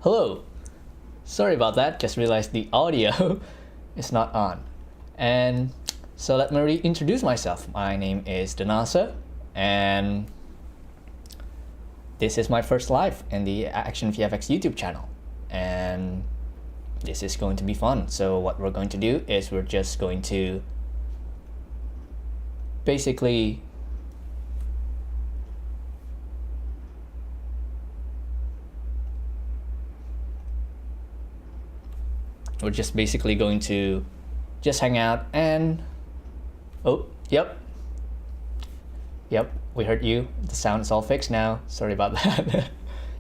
Hello. Sorry about that, just realized the audio is not on. And so let me reintroduce myself. My name is Danasa, and this is my first live in the ActionVFX YouTube channel. And this is going to be fun. So what we're going to do is we're just going to basically going to just hang out and yep, we heard you. The sound is all fixed now. Sorry about that.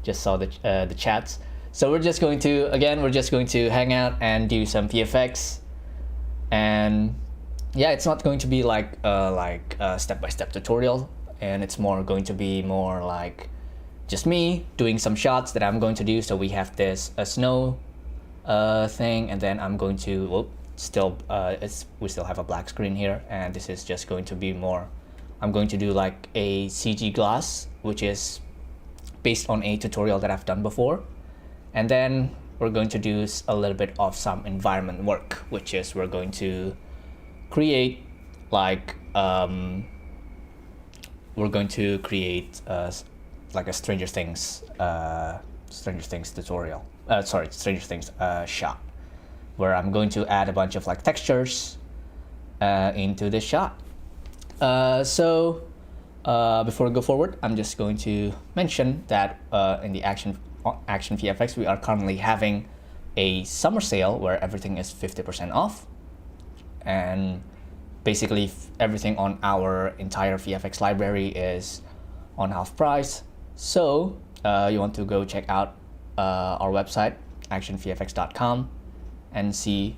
Just saw the chats. So we're just going to hang out and do some VFX, and yeah, it's not going to be like a step-by-step tutorial, and it's going to be more like just me doing some shots that I'm going to do. So we have this snow thing, and then I'm going to we still have a black screen here, and this is just going to be more, I'm going to do like a CG glass, which is based on a tutorial that I've done before. And then we're going to do a little bit of some environment work, which is we're going to create like like a Stranger Things tutorial. Stranger Things shot, where I'm going to add a bunch of like textures into this shot. So before we go forward, I'm just going to mention that in the ActionVFX, we are currently having a summer sale where everything is 50% off, and basically everything on our entire VFX library is on half price. So you want to go check out our website, actionvfx.com, and see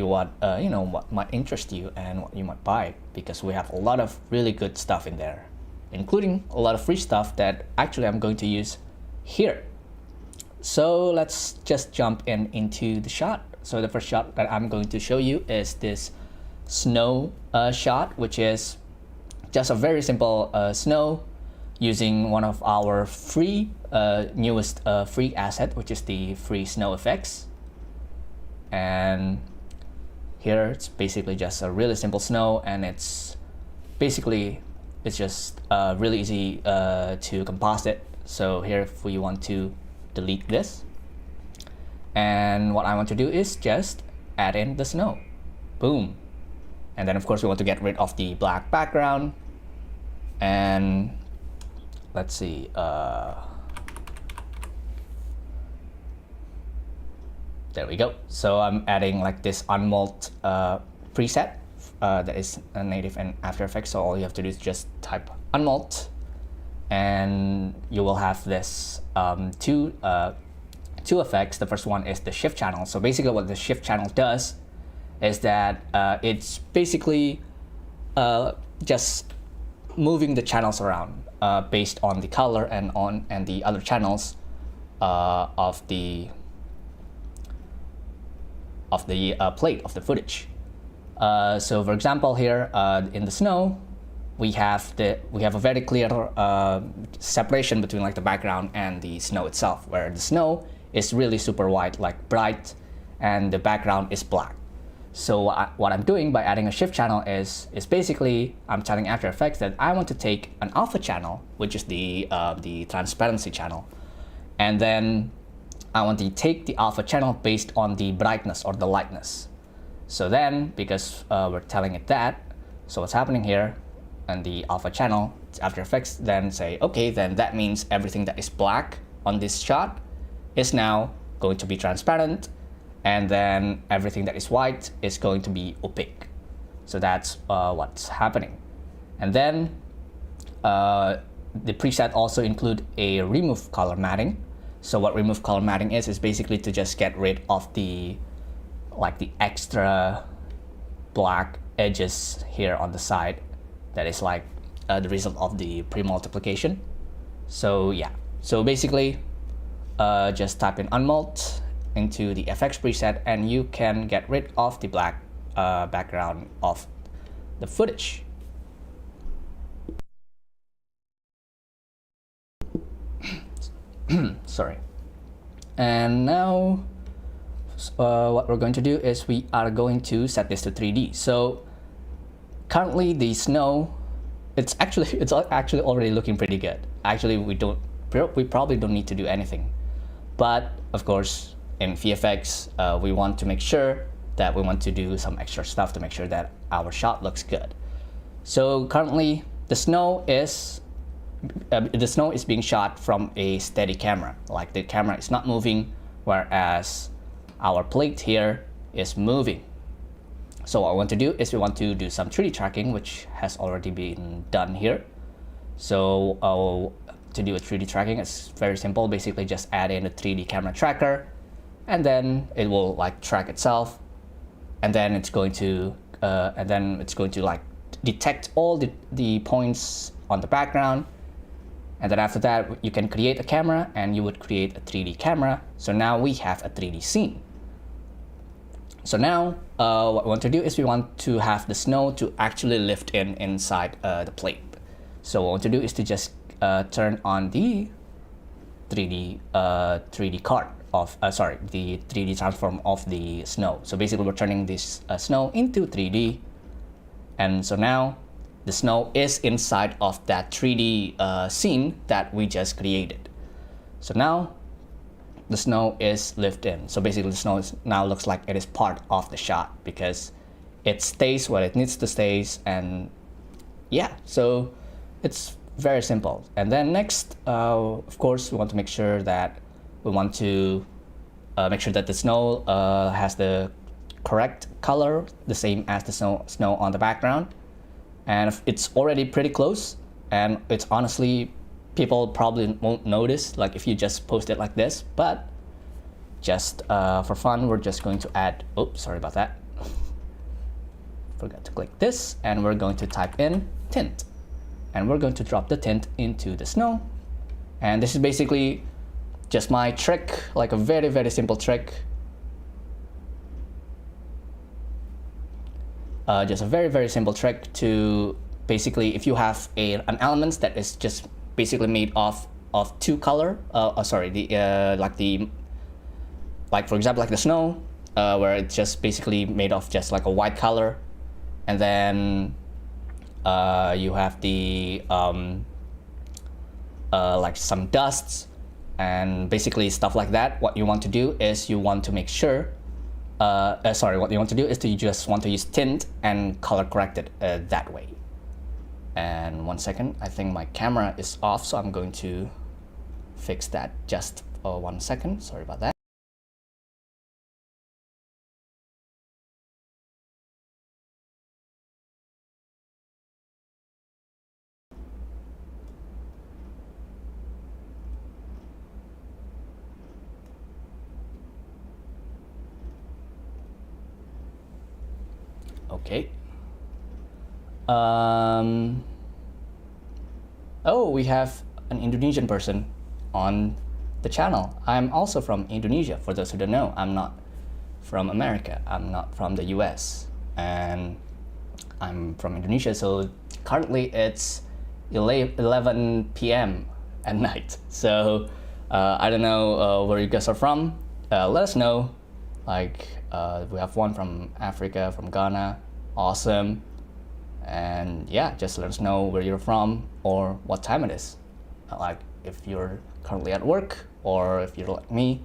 what what might interest you and what you might buy, because we have a lot of really good stuff in there, including a lot of free stuff that actually I'm going to use here. So let's just jump into the shot. So the first shot that I'm going to show you is this snow shot, which is just a very simple snow using one of our free newest free asset, which is the free snow effects. And here it's basically just a really simple snow, and it's just really easy to composite. So here, if we want to delete this, and what I want to do is just add in the snow, boom. And then of course we want to get rid of the black background, and let's see, there we go. So I'm adding like this unmold preset that is native in After Effects. So all you have to do is just type unmold, and you will have this two effects. The first one is the shift channel. So basically what the shift channel does is that it's basically just moving the channels around based on the color and the other channels of the plate of the footage. So for example, here in the snow, we have a very clear separation between like the background and the snow itself, where the snow is really super white, like bright, and the background is black. So what I'm doing by adding a shift channel is basically I'm telling After Effects that I want to take an alpha channel, which is the transparency channel, and then I want to take the alpha channel based on the brightness or the lightness. So then, because we're telling it that, so what's happening here, and the alpha channel, After Effects then say, okay, then that means everything that is black on this shot is now going to be transparent, and then everything that is white is going to be opaque. So that's what's happening. And then the preset also include a remove color matting. So what remove color matting is basically to just get rid of the extra black edges here on the side that is like the result of the pre-multiplication. So yeah, so basically just type in unmold into the FX preset, and you can get rid of the black background of the footage. Sorry. And now what we're going to do is we are going to set this to 3D. So currently the snow, it's actually already looking pretty good. Actually, we probably don't need to do anything. But of course, in VFX, we want to make sure that we want to do some extra stuff to make sure that our shot looks good. So currently, the snow is being shot from a steady camera. Like the camera is not moving, whereas our plate here is moving. So what I want to do is we want to do some 3D tracking, which has already been done here. So to do a 3D tracking, it's very simple. Basically, just add in a 3D camera tracker, and then it will like track itself, and then it's going to like detect all the points on the background. And then after that, you can create a camera, and you would create a 3D camera. So now we have a 3D scene. So now what we want to do is we want to have the snow to actually lift inside the plate. So what we want to do is to just turn on the 3D card of the 3D transform of the snow. So basically, we're turning this snow into 3D, and so now the snow is inside of that 3D scene that we just created. So now the snow is lifted in. So basically, the snow now looks like it is part of the shot because it stays where it needs to stay. And yeah, so it's very simple. And then next, of course, we want to make sure that the snow has the correct color, the same as the snow on the background. And if it's already pretty close, and it's honestly, people probably won't notice, like if you just post it like this, but just for fun, we're just going to add, oops, sorry about that. Forgot to click this, and we're going to type in tint. And we're going to drop the tint into the snow. And this is basically just my trick, like a very, very simple trick. Just a very, very simple trick to basically, if you have an element that is just basically made of two color, like for example, like the snow, where it's just basically made of just like a white color, and then you have the like some dusts and basically stuff like that. What you want to do is you want to make sure what you want to do is you just want to use tint and color correct it that way. And 1 second, I think my camera is off, so I'm going to fix that just 1 second. Sorry about that. Okay. Oh, we have an Indonesian person on the channel. I'm also from Indonesia. For those who don't know, I'm not from America. I'm not from the US. And I'm from Indonesia, so currently it's 11 p.m. at night. So I don't know where you guys are from. Let us know. Like we have one from Africa, from Ghana. Awesome. And yeah, just let us know where you're from or what time it is. Like if you're currently at work, or if you're like me,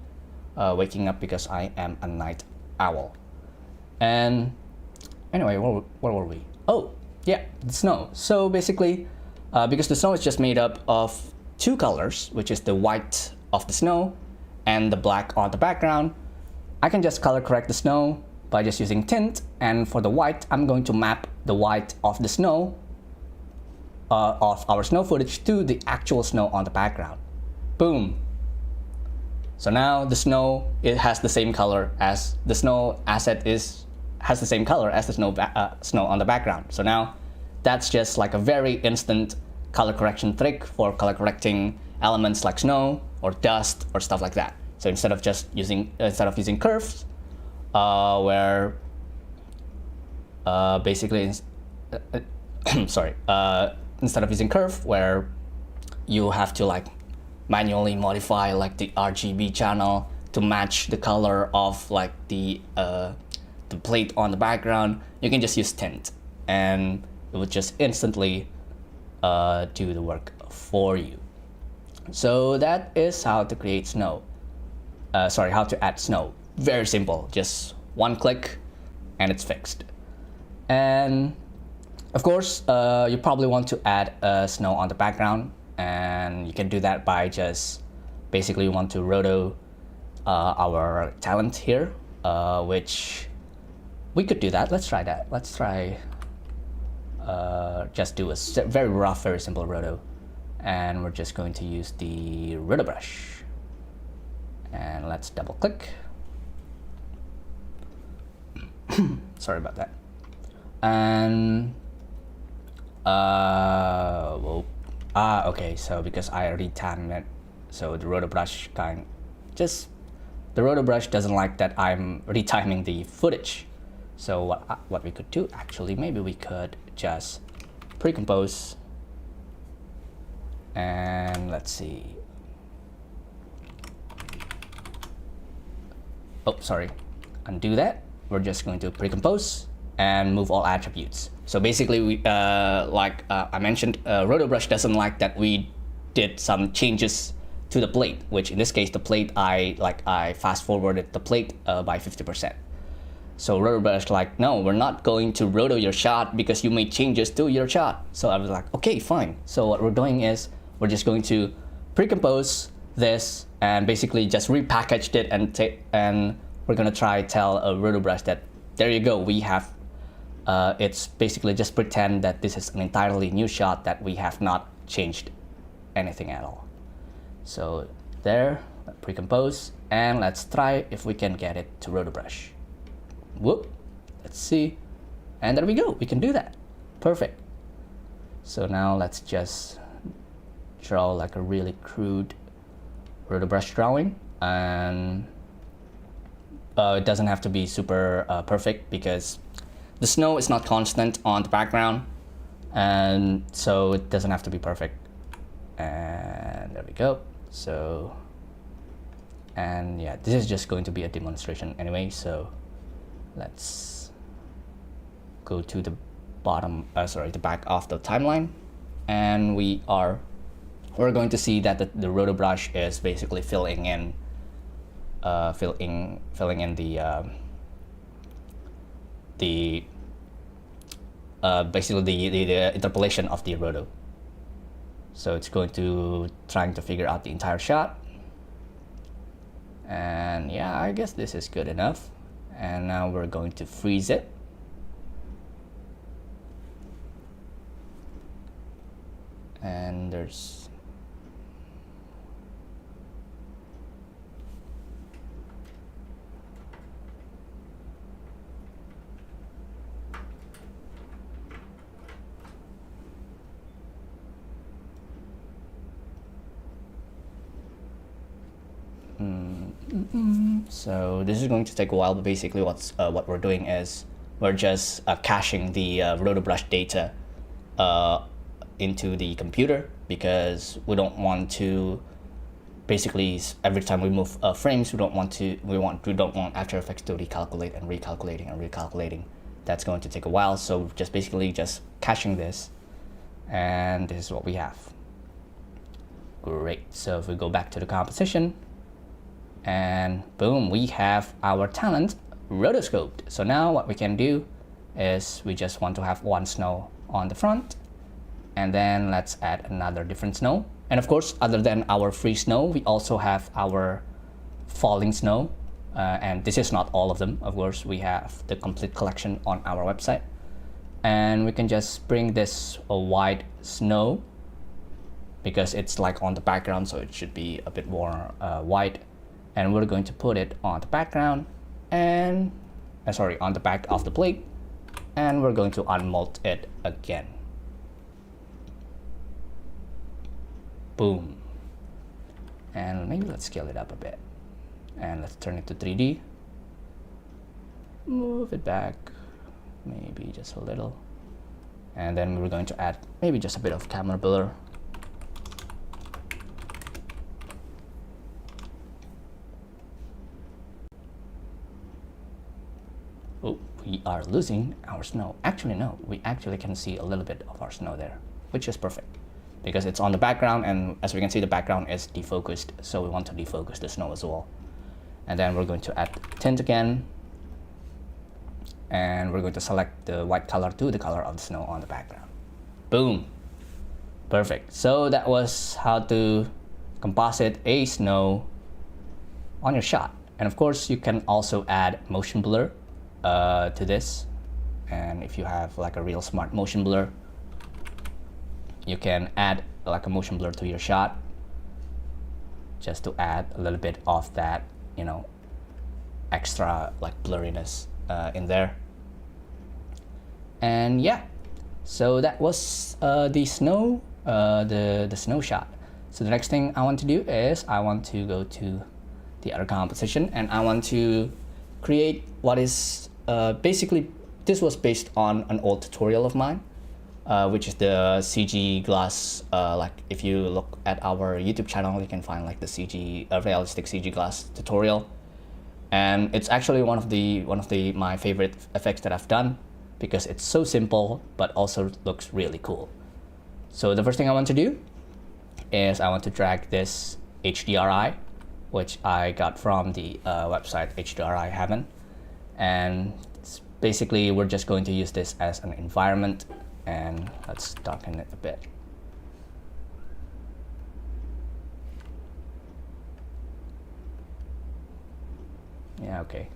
waking up because I am a night owl. And anyway, where were we? Oh, yeah, the snow. So basically, because the snow is just made up of two colors, which is the white of the snow and the black on the background, I can just color correct the snow by just using tint. And for the white, I'm going to map the white of the snow, of our snow footage, to the actual snow on the background. Boom. So now the snow, it has the same color as the snow asset has the same color as the snow on the background. So now that's just like a very instant color correction trick for color correcting elements like snow or dust or stuff like that. So instead of using curves, where basically sorry, instead of using curve where you have to like manually modify like the RGB channel to match the color of like the plate on the background, you can just use tint, and it would just instantly do the work for you. So that is how to create snow. How to add snow. Very simple, just one click and it's fixed. And of course, you probably want to add snow on the background, and you can do that by just basically want to roto our talent here, which we could do that. Let's try that. Let's try just do a very rough, very simple roto, and we're just going to use the roto brush, and let's double click. Sorry about that. And okay, so because I already timed it, so the roto brush the roto brush doesn't like that I'm retiming the footage. So what we could do, actually, maybe we could just pre-compose, and let's see. Oh, sorry, undo that. We're just going to pre-compose and move all attributes. So basically, we I mentioned, roto brush doesn't like that we did some changes to the plate, which in this case, the plate I fast forwarded the plate by 50%. So roto brush like, no, we're not going to roto your shot because you made changes to your shot. So I was like, okay, fine. So what we're doing is we're just going to pre-compose this and basically just repackaged it, and we're gonna try tell a roto brush that there you go, we have it's basically just pretend that this is an entirely new shot that we have not changed anything at all. So there, pre-compose, and let's try if we can get it to roto brush. Whoop, let's see, and there we go, we can do that. Perfect. So now let's just draw like a really crude roto brush drawing, and it doesn't have to be super perfect because the snow is not constant on the background, and so it doesn't have to be perfect. And there we go. So, and yeah, this is just going to be a demonstration anyway, so let's go to the bottom, the back of the timeline, and we're going to see that the roto brush is basically filling in basically the interpolation of the roto. So it's going to trying to figure out the entire shot, and yeah, I guess this is good enough. And now we're going to freeze it. And there's so this is going to take a while, but basically what we're doing is we're just caching the roto brush data into the computer, because we don't want to basically every time we move frames, we don't want After Effects to recalculate and recalculating. That's going to take a while, so just basically just caching this, and this is what we have. Great. So if we go back to the composition, and boom, we have our talent rotoscoped. So now what we can do is we just want to have one snow on the front, and then let's add another different snow. And of course, other than our free snow, we also have our falling snow, and this is not all of them. Of course, we have the complete collection on our website, and we can just bring this a white snow because it's like on the background, so it should be a bit more white. And we're going to put it on the background and on the back of the plate, and we're going to unmold it again. Boom. And maybe let's scale it up a bit, and let's turn it to 3D. Move it back maybe just a little, and then we're going to add maybe just a bit of camera blur. oh, we are losing our snow. Actually, no, we actually can see a little bit of our snow there, which is perfect because it's on the background, and as we can see, the background is defocused, so we want to defocus the snow as well. And then we're going to add tint again, and we're going to select the white color to the color of the snow on the background. Boom. Perfect. So that was how to composite a snow on your shot. And of course, you can also add motion blur to this. And if you have like a real smart motion blur, you can add like a motion blur to your shot just to add a little bit of that, you know, extra like blurriness in there. And yeah, so that was the snow, the snow shot. So the next thing I want to do is I want to go to the other composition, and I want to create what is basically, this was based on an old tutorial of mine, which is the CG glass. Like if you look at our YouTube channel, you can find like the CG realistic CG glass tutorial, and it's actually one of my favorite effects that I've done because it's so simple but also looks really cool. So the first thing I want to do is I want to drag this HDRI, which I got from the website HDRI Heaven, and basically we're just going to use this as an environment, and let's darken it a bit. Yeah, okay.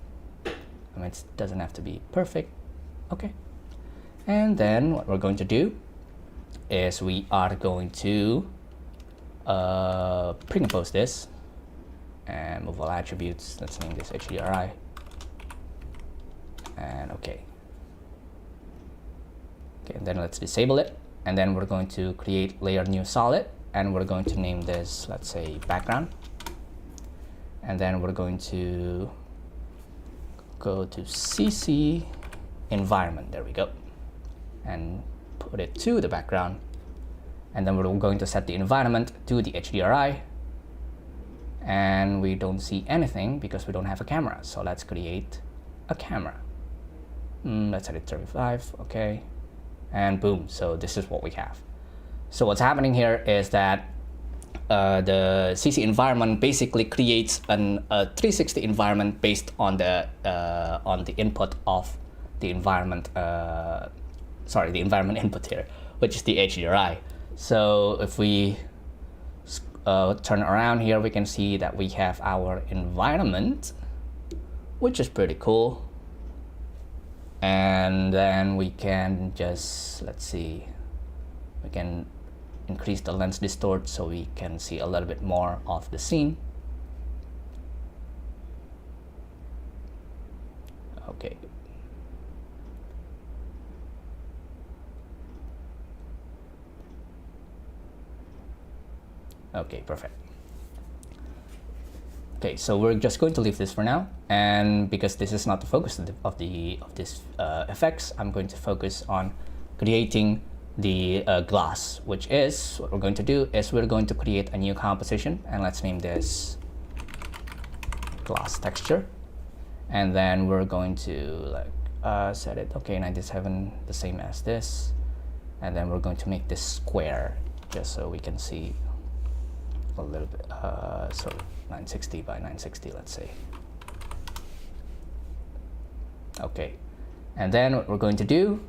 I mean, it doesn't have to be perfect. Okay. And then what we're going to do is we are going to pre-compose this and move all attributes. Let's name this HDRI. And okay. Okay, and then let's disable it. And then we're going to create layer new solid, and we're going to name this, let's say, background. And then we're going to go to CC environment. There we go. And put it to the background. And then we're going to set the environment to the HDRI. And we don't see anything because we don't have a camera. So let's create a camera. Let's set it 35, okay. And boom, so this is what we have. So what's happening here is that the CC environment basically creates a 360 environment based on the input of the environment, the environment input here, which is the HDRI. So if we turn around here, we can see that we have our environment, which is pretty cool. And then we can just, let's see, we can increase the lens distort so we can see a little bit more of the scene. Okay. Okay, perfect. Okay, so we're just going to leave this for now, and because this is not the focus of this effects, I'm going to focus on creating the glass, which is what we're going to do is we're going to create a new composition, and let's name this glass texture, and then we're going to like set it 97, the same as this, and then we're going to make this square just so we can see a little bit, so 960 by 960, let's say. Okay, and then what we're going to do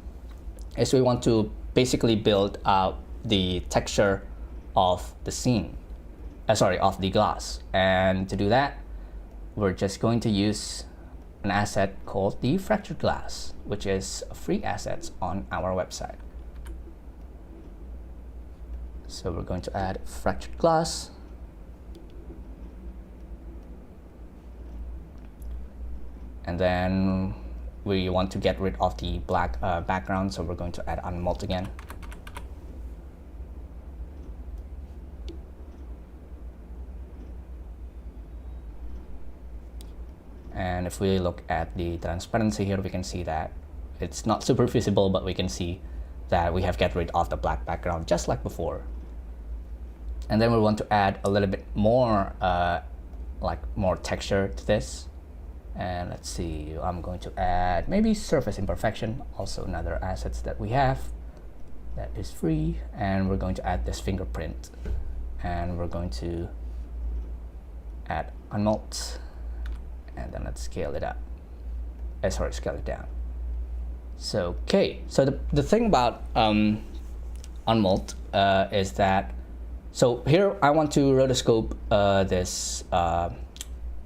is we want to basically build out the texture of the scene, of the glass. And to do that, we're just going to use an asset called the fractured glass, which is a free asset on our website. So we're going to add fractured glass. And then we want to get rid of the black background, so we're going to add unmult again. And if we look at the transparency here, we can see that it's not super visible, but we can see that we have get rid of the black background just like before. And then we want to add a little bit more, more texture to this. And let's see, I'm going to add maybe surface imperfection, also another assets that we have that is free. And we're going to add this fingerprint, and we're going to add unmult, and then let's scale it up. Sorry, scale it down. So okay, so the thing about unmult is that, so here I want to rotoscope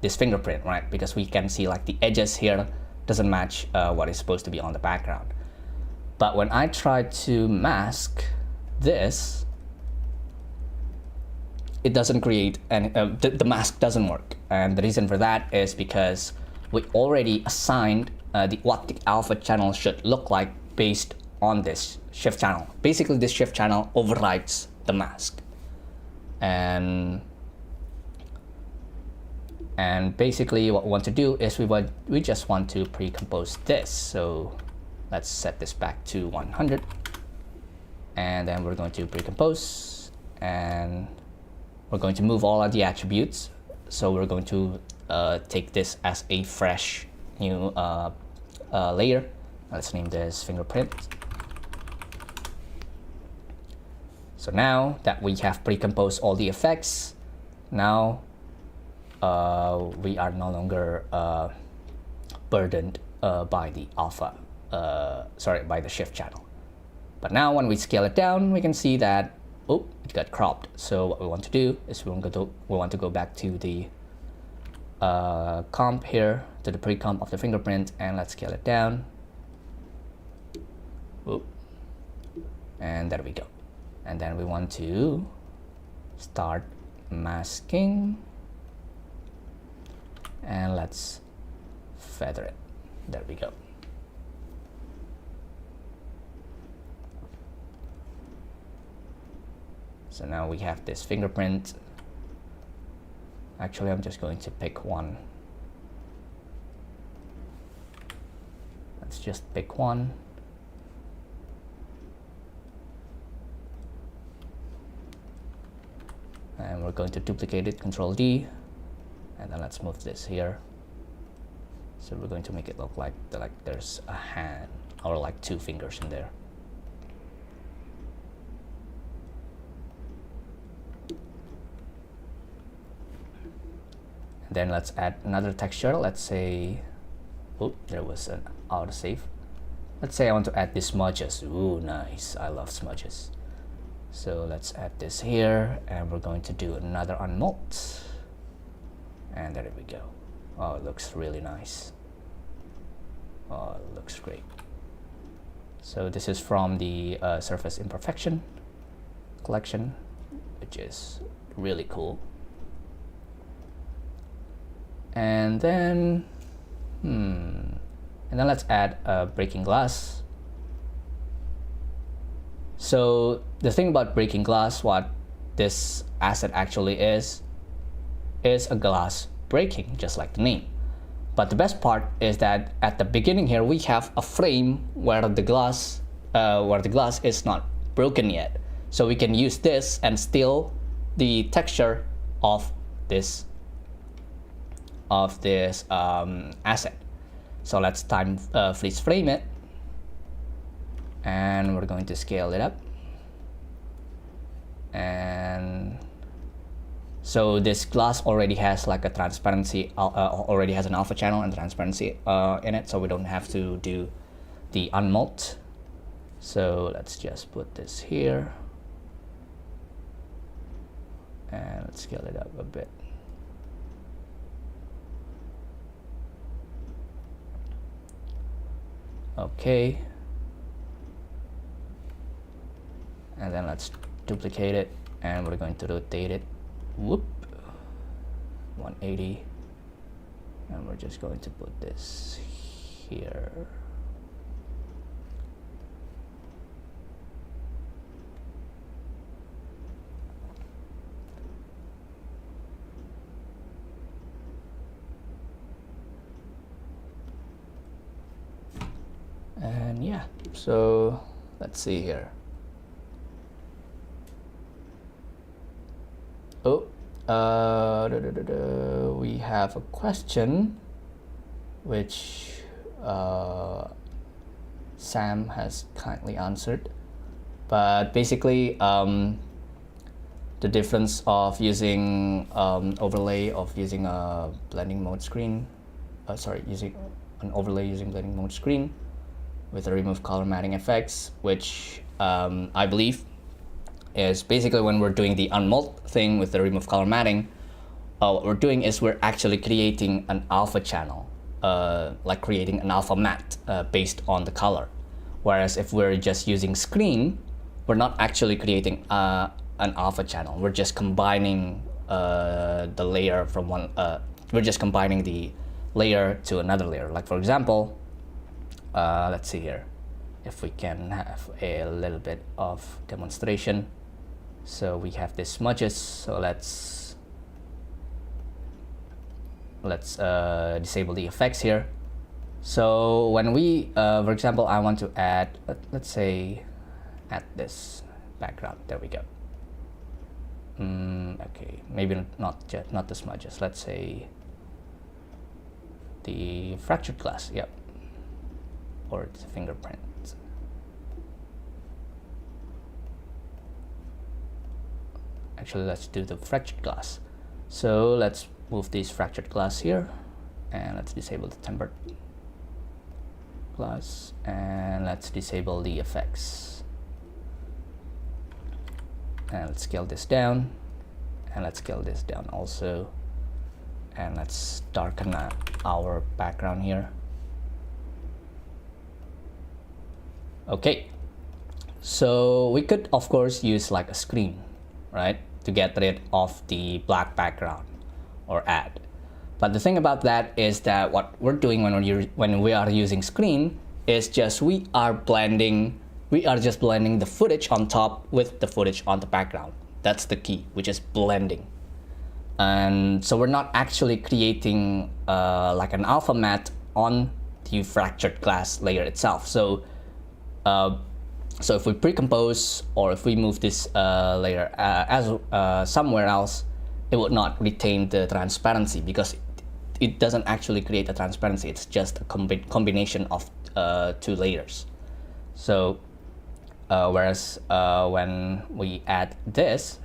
this fingerprint, right? Because we can see like the edges here doesn't match what is supposed to be on the background. But when I try to mask this, it doesn't create, and the mask doesn't work. And the reason for that is because we already assigned what the alpha channel should look like based on this shift channel. Basically, this shift channel overrides the mask. And basically what we want to do is we just want to pre-compose this. So let's set this back to 100, and then we're going to pre-compose, and we're going to move all of the attributes. So we're going to take this as a fresh new layer. Let's name this fingerprint. So now that we have pre-composed all the effects, now we are no longer burdened by the alpha, by the shift channel. But now when we scale it down, we can see that, oh, it got cropped. So what we want to do is we want to go back to the comp here, to the pre-comp of the fingerprint, and let's scale it down. Oop. And there we go. And then we want to start masking, and let's feather it. There we go. So now we have this fingerprint. Actually, I'm just going to pick one. Let's just pick one. And we're going to duplicate it, Control D, and then let's move this here. So we're going to make it look like there's a hand or like two fingers in there. And then let's add another texture. Let's say, oh, there was an autosave. Let's say I want to add these smudges. Ooh, nice. I love smudges. So let's add this here, and we're going to do another unmult. And there we go. Oh, it looks really nice. Oh, it looks great. So this is from the Surface Imperfection collection, which is really cool. And then, let's add breaking glass. So the thing about breaking glass, what this asset actually is a glass breaking, just like the name. But the best part is that at the beginning here we have a frame where the glass is not broken yet. So we can use this and steal the texture of this asset. So let's freeze frame it, and we're going to scale it up. And so this glass already has like a transparency, already has an alpha channel and transparency in it, so we don't have to do the unmult. So let's just put this here, and let's scale it up a bit. Okay, and then let's duplicate it, and we're going to rotate it, whoop, 180, and we're just going to put this here. And yeah, so let's see here. Oh, we have a question. which Sam has kindly answered. But basically, the difference of using overlay of using a blending mode screen, using an overlay using blending mode screen with a remove color matting effects, which I believe is basically when we're doing the unmold thing with the remove color matting, what we're doing is we're actually creating an alpha channel, like creating an alpha matte based on the color. Whereas if we're just using screen, we're not actually creating an alpha channel. We're just combining the layer from one, we're just combining the layer to another layer. Like for example, let's see here, if we can have a little bit of demonstration. So we have this smudges, so let's disable the effects here. So when we, for example, I want to add, let's say, add this background. There we go. Okay, maybe not the smudges. Let's say the fractured glass. Yep, or the fingerprint. Actually, let's do the fractured glass. So let's move this fractured glass here, and let's disable the tempered glass, and let's disable the effects, and let's scale this down, and let's scale this down also, and let's darken our background here. Okay, so we could of course use like a screen, right, to get rid of the black background or add. But the thing about that is that what we're doing when we are using screen is just we are just blending the footage on top with the footage on the background. That's the key, which is blending. And so we're not actually creating like an alpha matte on the fractured glass layer itself. So if we pre-compose or if we move this layer somewhere else, it would not retain the transparency because it doesn't actually create a transparency. It's just a combination of two layers. So whereas when we add this,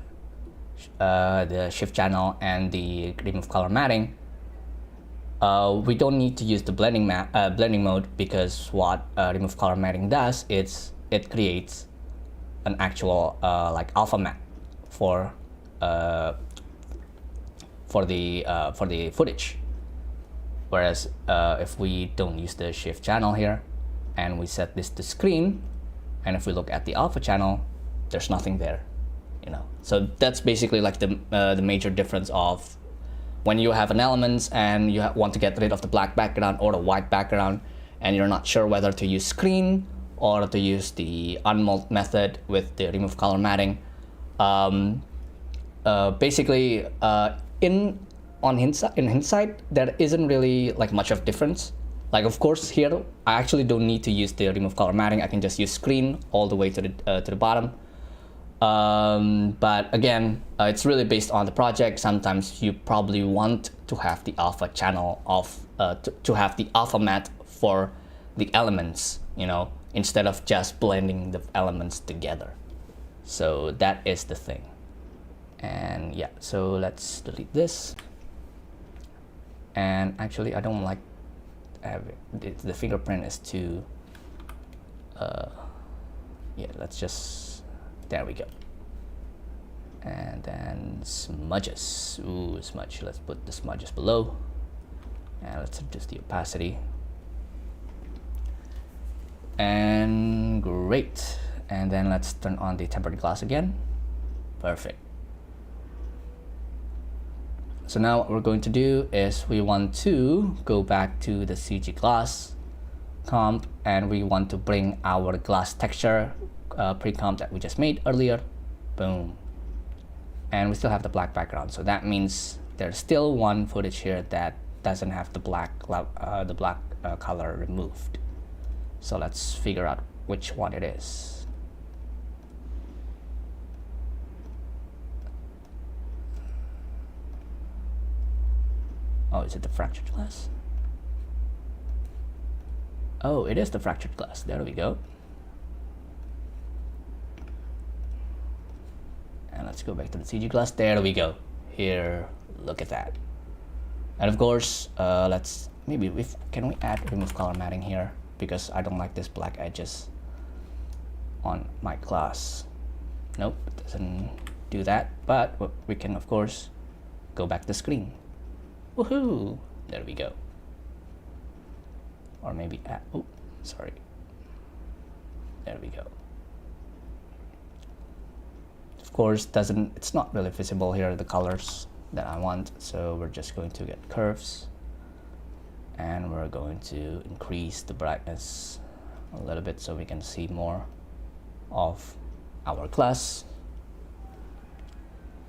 the shift channel and the remove color matting, we don't need to use the blending mode, because what remove color matting does is it creates an actual like alpha matte for the footage. Whereas if we don't use the shift channel here and we set this to screen, and if we look at the alpha channel, there's nothing there, you know. So that's basically like the major difference of when you have an element and you want to get rid of the black background or the white background, and you're not sure whether to use screen or to use the unmold method with the remove color matting. Basically, in hindsight, there isn't really like much of difference. Like of course here, I actually don't need to use the remove color matting. I can just use screen all the way to the bottom. But again, it's really based on the project. Sometimes you probably want to have the alpha channel of to have the alpha matte for the elements, you know, instead of just blending the elements together. So that is the thing. And yeah, so let's delete this. And actually, I don't like the fingerprint is too. Yeah, let's just, there we go. And then smudges. Ooh, smudge. Let's put the smudges below, and let's adjust the opacity. And great. And then let's turn on the tempered glass again. Perfect. So now what we're going to do is we want to go back to the CG glass comp, and we want to bring our glass texture pre-comp that we just made earlier. Boom. And we still have the black background, so that means there's still one footage here that doesn't have the black color removed. So let's figure out which one it is. Oh, is it the fractured glass? Oh, it is the fractured glass. There we go. And let's go back to the CG glass. There we go. Here, look at that. And of course, let's maybe can we add remove color matting here, because I don't like this black edges on my glass. Nope, it doesn't do that. But we can of course go back to the screen. Woohoo! There we go. Or maybe add, oh, sorry. There we go. Of course, it's not really visible here, the colors that I want, so we're just going to get curves, and we're going to increase the brightness a little bit so we can see more of our glass.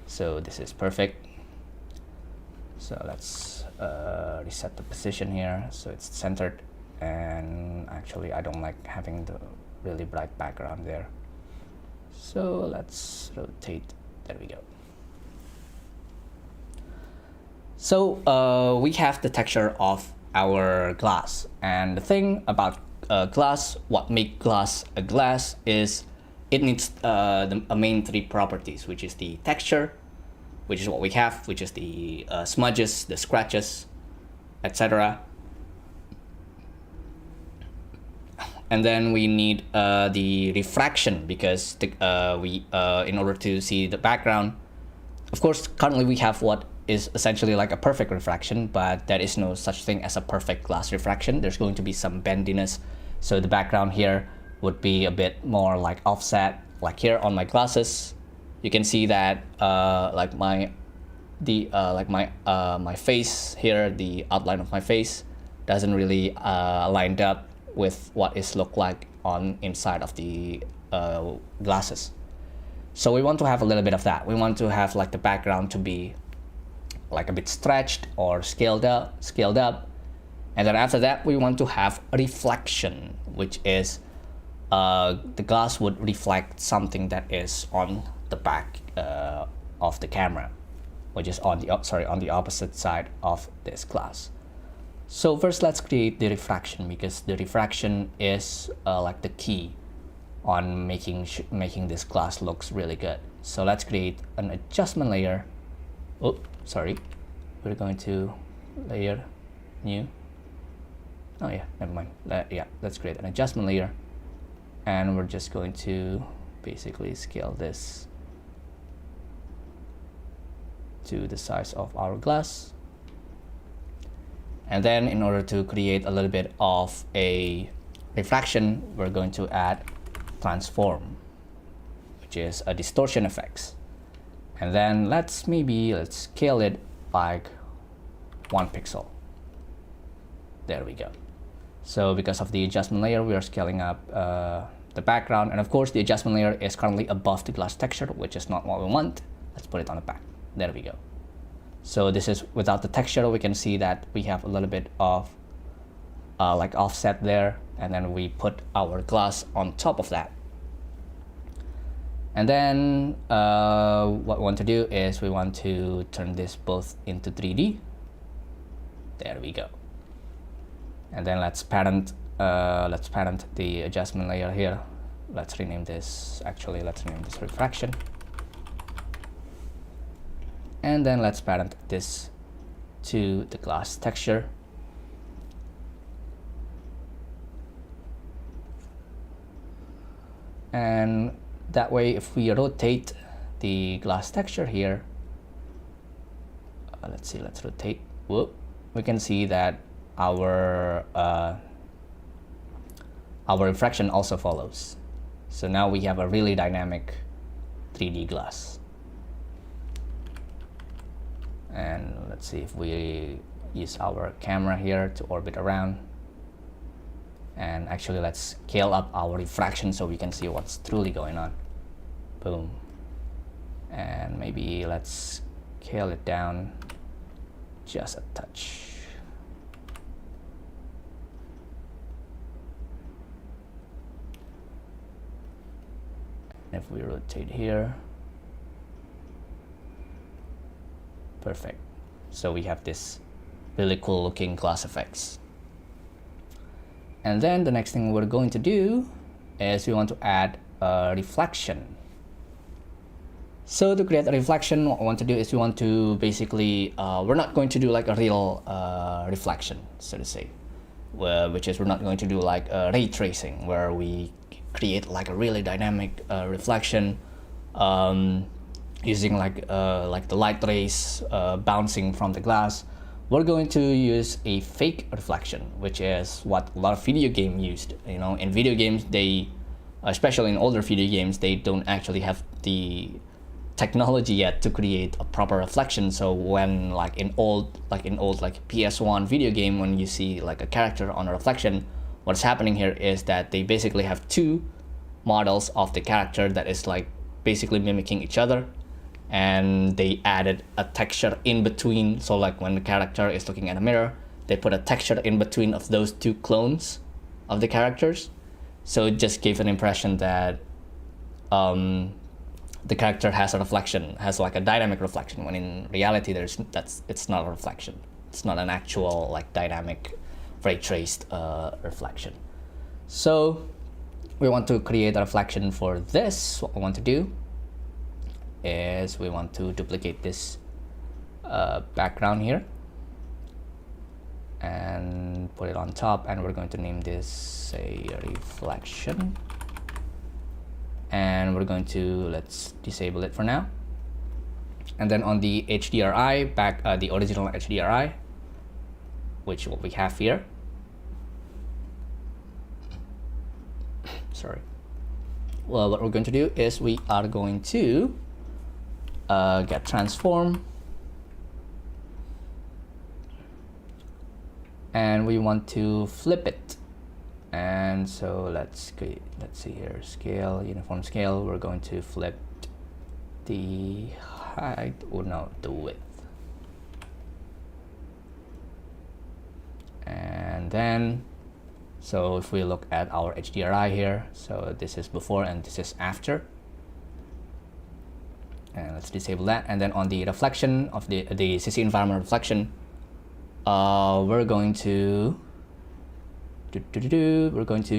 So this is perfect. So let's reset the position here so it's centered, and actually I don't like having the really bright background there. So let's rotate, there we go. So we have the texture of our glass, and the thing about glass, what makes glass a glass is it needs the main three properties, which is the texture, which is what we have, which is the smudges, the scratches, etc. And then we need the refraction, because in order to see the background, of course, currently we have what is essentially like a perfect refraction, but there is no such thing as a perfect glass refraction. There's going to be some bendiness, so the background here would be a bit more like offset. Like here on my glasses, you can see that my face here, the outline of my face doesn't really lined up with what is look like on inside of the glasses. So we want to have a little bit of that. We want to have like the background to be like a bit stretched or scaled up, and then after that we want to have a reflection, which is the glass would reflect something that is on the back of the camera, which is on the opposite side of this glass. So first let's create the refraction, because the refraction is like the key on making this glass looks really good. So let's create an adjustment layer. Oh, sorry, we're going to layer new. Oh yeah, never mind. Yeah, let's create an adjustment layer, and we're just going to basically scale this to the size of our glass. And then in order to create a little bit of a refraction, we're going to add transform, which is a distortion effects. And then let's scale it like 1 pixel. There we go. So because of the adjustment layer, we are scaling up the background, and of course the adjustment layer is currently above the glass texture, which is not what we want. Let's put it on the back. There we go. So this is without the texture. We can see that we have a little bit of like offset there, and then we put our glass on top of that. And then what we want to do is we want to turn this both into 3D. There we go. And then let's parent the adjustment layer here. Let's rename this refraction. And then let's parent this to the glass texture. And that way, if we rotate the glass texture here, let's rotate. Whoop, we can see that our refraction also follows. So now we have a really dynamic 3D glass. And let's see if we use our camera here to orbit around. And actually let's scale up our refraction so we can see what's truly going on. Boom. And maybe let's scale it down just a touch. And if we rotate here, perfect. So we have this really cool looking glass effects. And then the next thing we're going to do is we want to add a reflection. So to create a reflection, what we want to do is we want to basically, we're not going to do like a real reflection, so to say, which is we're not going to do like ray tracing, where we create like a really dynamic reflection using like the light rays bouncing from the glass. We're going to use a fake reflection, which is what a lot of video games used. You know, in video games, they, especially in older video games, they don't actually have the technology yet to create a proper reflection. So when like in old PS1 video game, when you see like a character on a reflection, what's happening here is that they basically have two models of the character that is like basically mimicking each other, and they added a texture in between. So like when the character is looking at a mirror, they put a texture in between of those two clones of the characters. So it just gave an impression that the character has a reflection, has like a dynamic reflection, when in reality it's not a reflection. It's not an actual like dynamic ray traced reflection. So we want to create a reflection for this. What we want to do is we want to duplicate this background here and put it on top, and we're going to name this, say, reflection. And we're going to, let's disable it for now. And then on the HDRI, the original HDRI, which what we have here. Sorry. Well, what we're going to do is we are going to get transform, and we want to flip it. And so let's see here, scale, uniform scale. We're going to flip the height, or no, the width. And then, so if we look at our HDRI here, so this is before and this is after. And let's disable that. And then on the reflection of the CC environment reflection, we're going to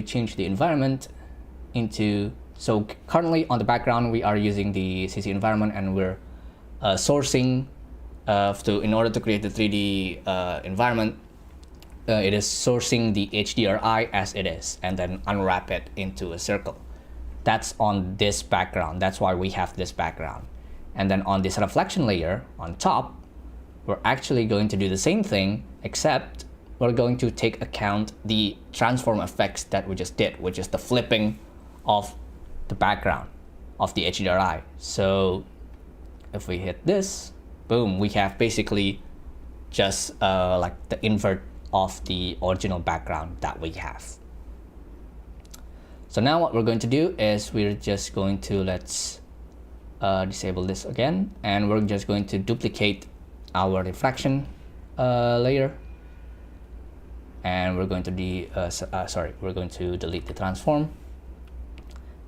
change the environment into, so currently on the background we are using the CC environment, and we're sourcing in order to create the 3D environment, it is sourcing the HDRI as it is and then unwrap it into a circle. That's on this background. That's why we have this background. And then on this reflection layer on top, we're actually going to do the same thing, except we're going to take account the transform effects that we just did, which is the flipping of the background of the HDRI. So if we hit this, boom, we have basically just like the invert of the original background that we have. So now what we're going to do is we're just going to, let's disable this again, and we're just going to duplicate our reflection layer, and we're going to we're going to delete the transform,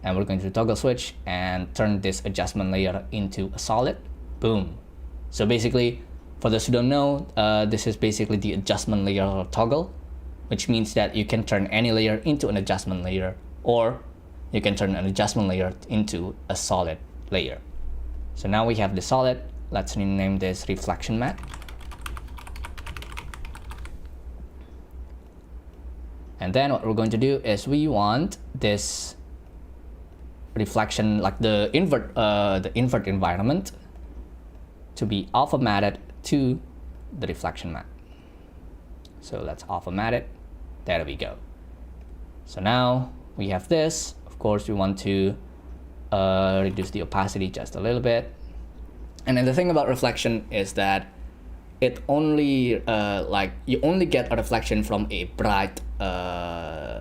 and we're going to toggle switch and turn this adjustment layer into a solid. Boom. So basically, for those who don't know, this is basically the adjustment layer toggle, which means that you can turn any layer into an adjustment layer, or you can turn an adjustment layer into a solid layer. So now we have the solid. Let's rename this reflection matte. And then what we're going to do is we want this reflection, like the invert environment, to be alpha matted to the reflection matte. So let's alpha matte it. There we go. So now we have this. Of course, we want to reduce the opacity just a little bit. And then the thing about reflection is that it only like you only get a reflection from a bright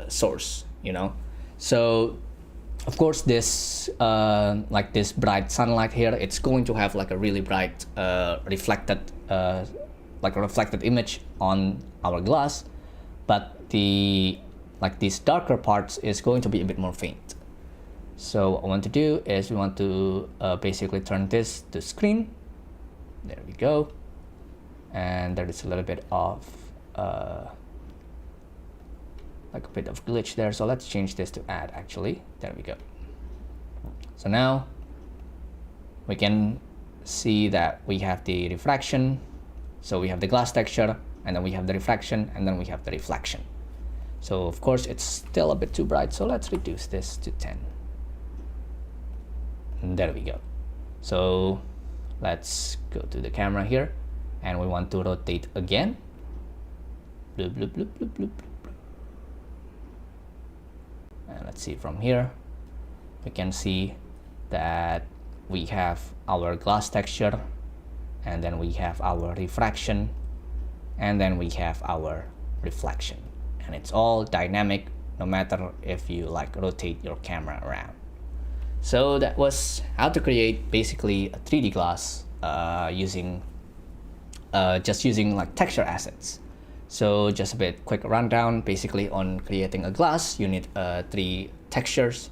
source, you know. So of course this like this bright sunlight here, it's going to have like a really bright reflected like a reflected image on our glass, but the like these darker parts is going to be a bit more faint. So what I want to do is we want to basically turn this to screen. There we go. And there is a little bit of like a bit of glitch there. So let's change this to add actually. There we go. So now we can see that we have the refraction. So we have the glass texture, and then we have the refraction, and then we have the reflection. So of course it's still a bit too bright, so let's reduce this to 10. And there we go. So let's go to the camera here, and we want to rotate again. Bloop, bloop, bloop, bloop, bloop, bloop. And let's see from here, we can see that we have our glass texture, and then we have our refraction, and then we have our reflection. And it's all dynamic, no matter if you like rotate your camera around. So that was how to create basically a 3D glass using like texture assets. So just a bit quick rundown. Basically, on creating a glass, you need 3 textures,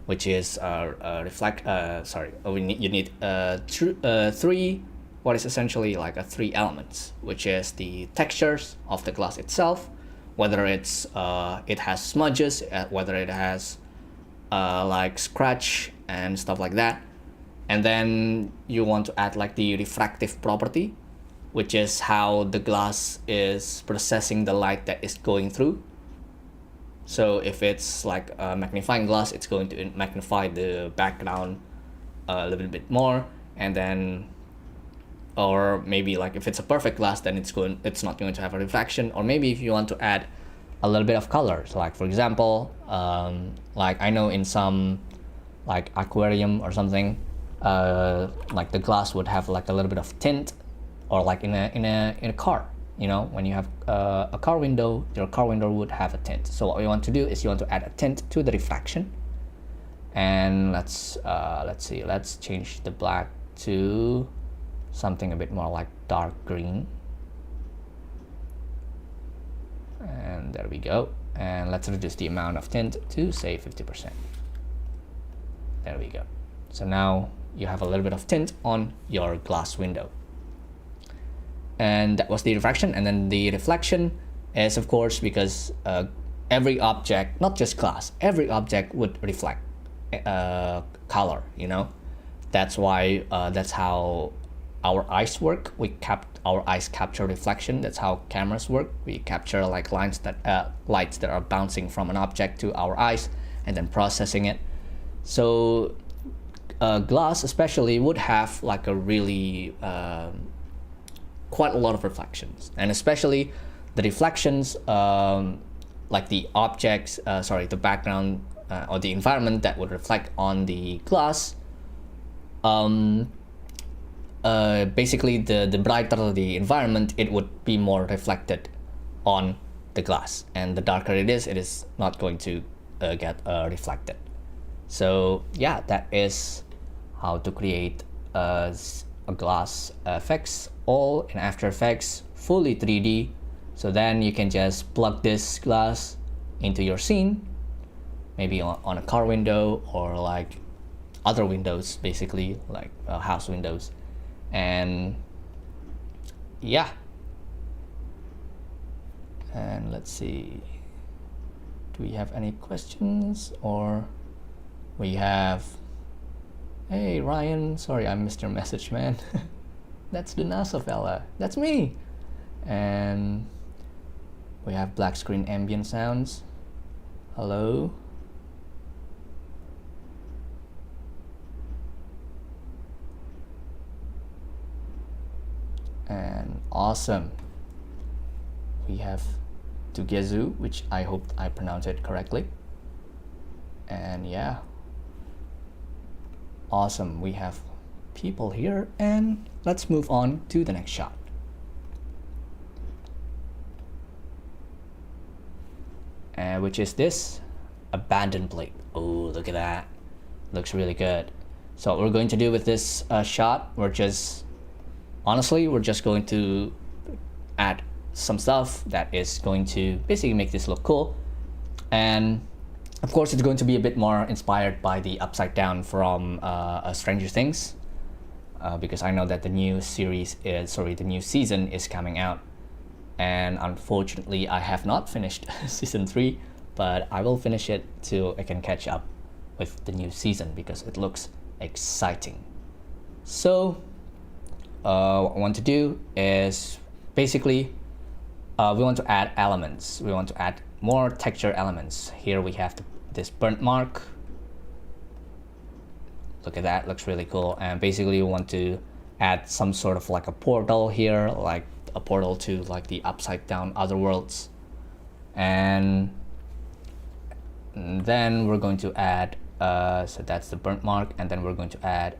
which is you need 3 what is essentially like 3 elements, which is the textures of the glass itself, whether it's it has smudges, whether it has like scratch and stuff like that. And then you want to add like the refractive property, which is how the glass is processing the light that is going through. So if it's like a magnifying glass, it's going to magnify the background a little bit more, and then, or maybe like if it's a perfect glass, then it's not going to have a refraction. Or maybe if you want to add a little bit of colors, like for example, like I know in some like aquarium or something, like the glass would have like a little bit of tint, or like in a car, you know, when you have a car window, your car window would have a tint. So what you want to do is you want to add a tint to the refraction. And let's see, let's change the black to something a bit more like dark green. And there we go. And let's reduce the amount of tint to say 50%. There we go. So now you have a little bit of tint on your glass window. And that was the refraction. And then the reflection is, of course, because every object, not just glass, every object would reflect color, you know. That's why that's how our eyes work. Our eyes capture reflection. That's how cameras work. We capture like lights that are bouncing from an object to our eyes and then processing it. So glass especially would have like a really quite a lot of reflections, and especially the reflections, like the objects, the background or the environment that would reflect on the glass. Basically, the brighter the environment, it would be more reflected on the glass, and the darker it is not going to get reflected. So yeah, that is how to create a glass effects, all in After Effects, fully 3D. So then you can just plug this glass into your scene, maybe on a car window or like other windows, basically like house windows. And yeah, and let's see, do we have any questions? Or we have, hey Ryan, sorry I missed your message, man. That's the NASA fella, that's me. And we have black screen ambient sounds. Hello. And awesome. We have Tugezu, which I hope I pronounced it correctly. And yeah, awesome. We have people here, and let's move on to the next shot. Which is this abandoned plate. Oh, look at that. Looks really good. So what we're going to do with this shot, we're just going to add some stuff that is going to basically make this look cool. And of course, it's going to be a bit more inspired by the upside down from Stranger Things, because I know that the new season is coming out, and unfortunately I have not finished season 3, but I will finish it so I can catch up with the new season because it looks exciting. So what I want to do is basically we want to add elements. We want to add more texture elements. Here we have this burnt mark. Look at that, looks really cool. And basically we want to add some sort of like a portal here, like a portal to like the upside down other worlds. And then we're going to add, so that's the burnt mark, and then we're going to add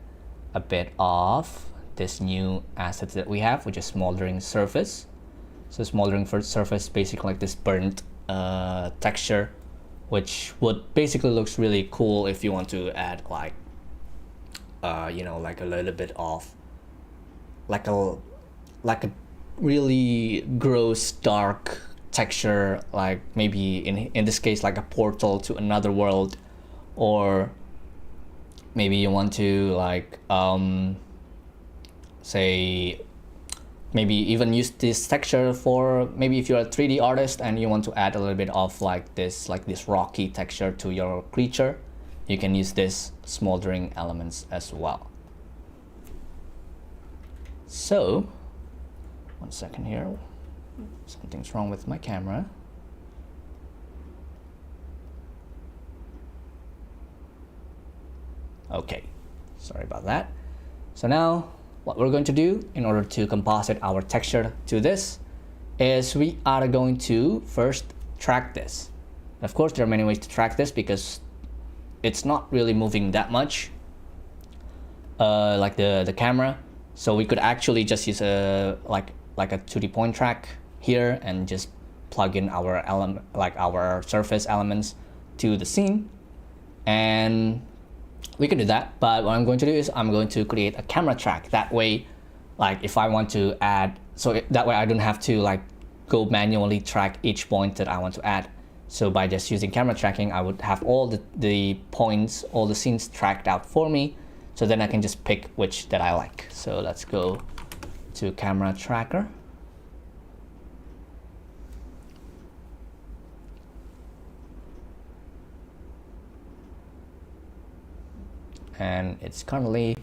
a bit of this new asset that we have, which is Smoldering Surface. So Smoldering Surface, basically like this burnt texture, which would basically looks really cool if you want to add like, you know, like a little bit of like a really gross dark texture, like maybe in this case like a portal to another world, or maybe you want to like say maybe even use this texture for maybe if you're a 3D artist and you want to add a little bit of like this rocky texture to your creature, you can use this smoldering elements as well. So one second here, something's wrong with my camera. Okay, sorry about that. So now what we're going to do in order to composite our texture to this is we are going to first track this. Of course, there are many ways to track this because it's not really moving that much like the camera. So we could actually just use a like a 2D point track here and just plug in our our surface elements to the scene, and we can do that. But what I'm going to do is I'm going to create a camera track. That way, like if I want to add, so that way I don't have to like go manually track each point that I want to add. So by just using camera tracking, I would have all the points, all the scenes tracked out for me. So then I can just pick which that I like. So let's go to camera tracker. And it's currently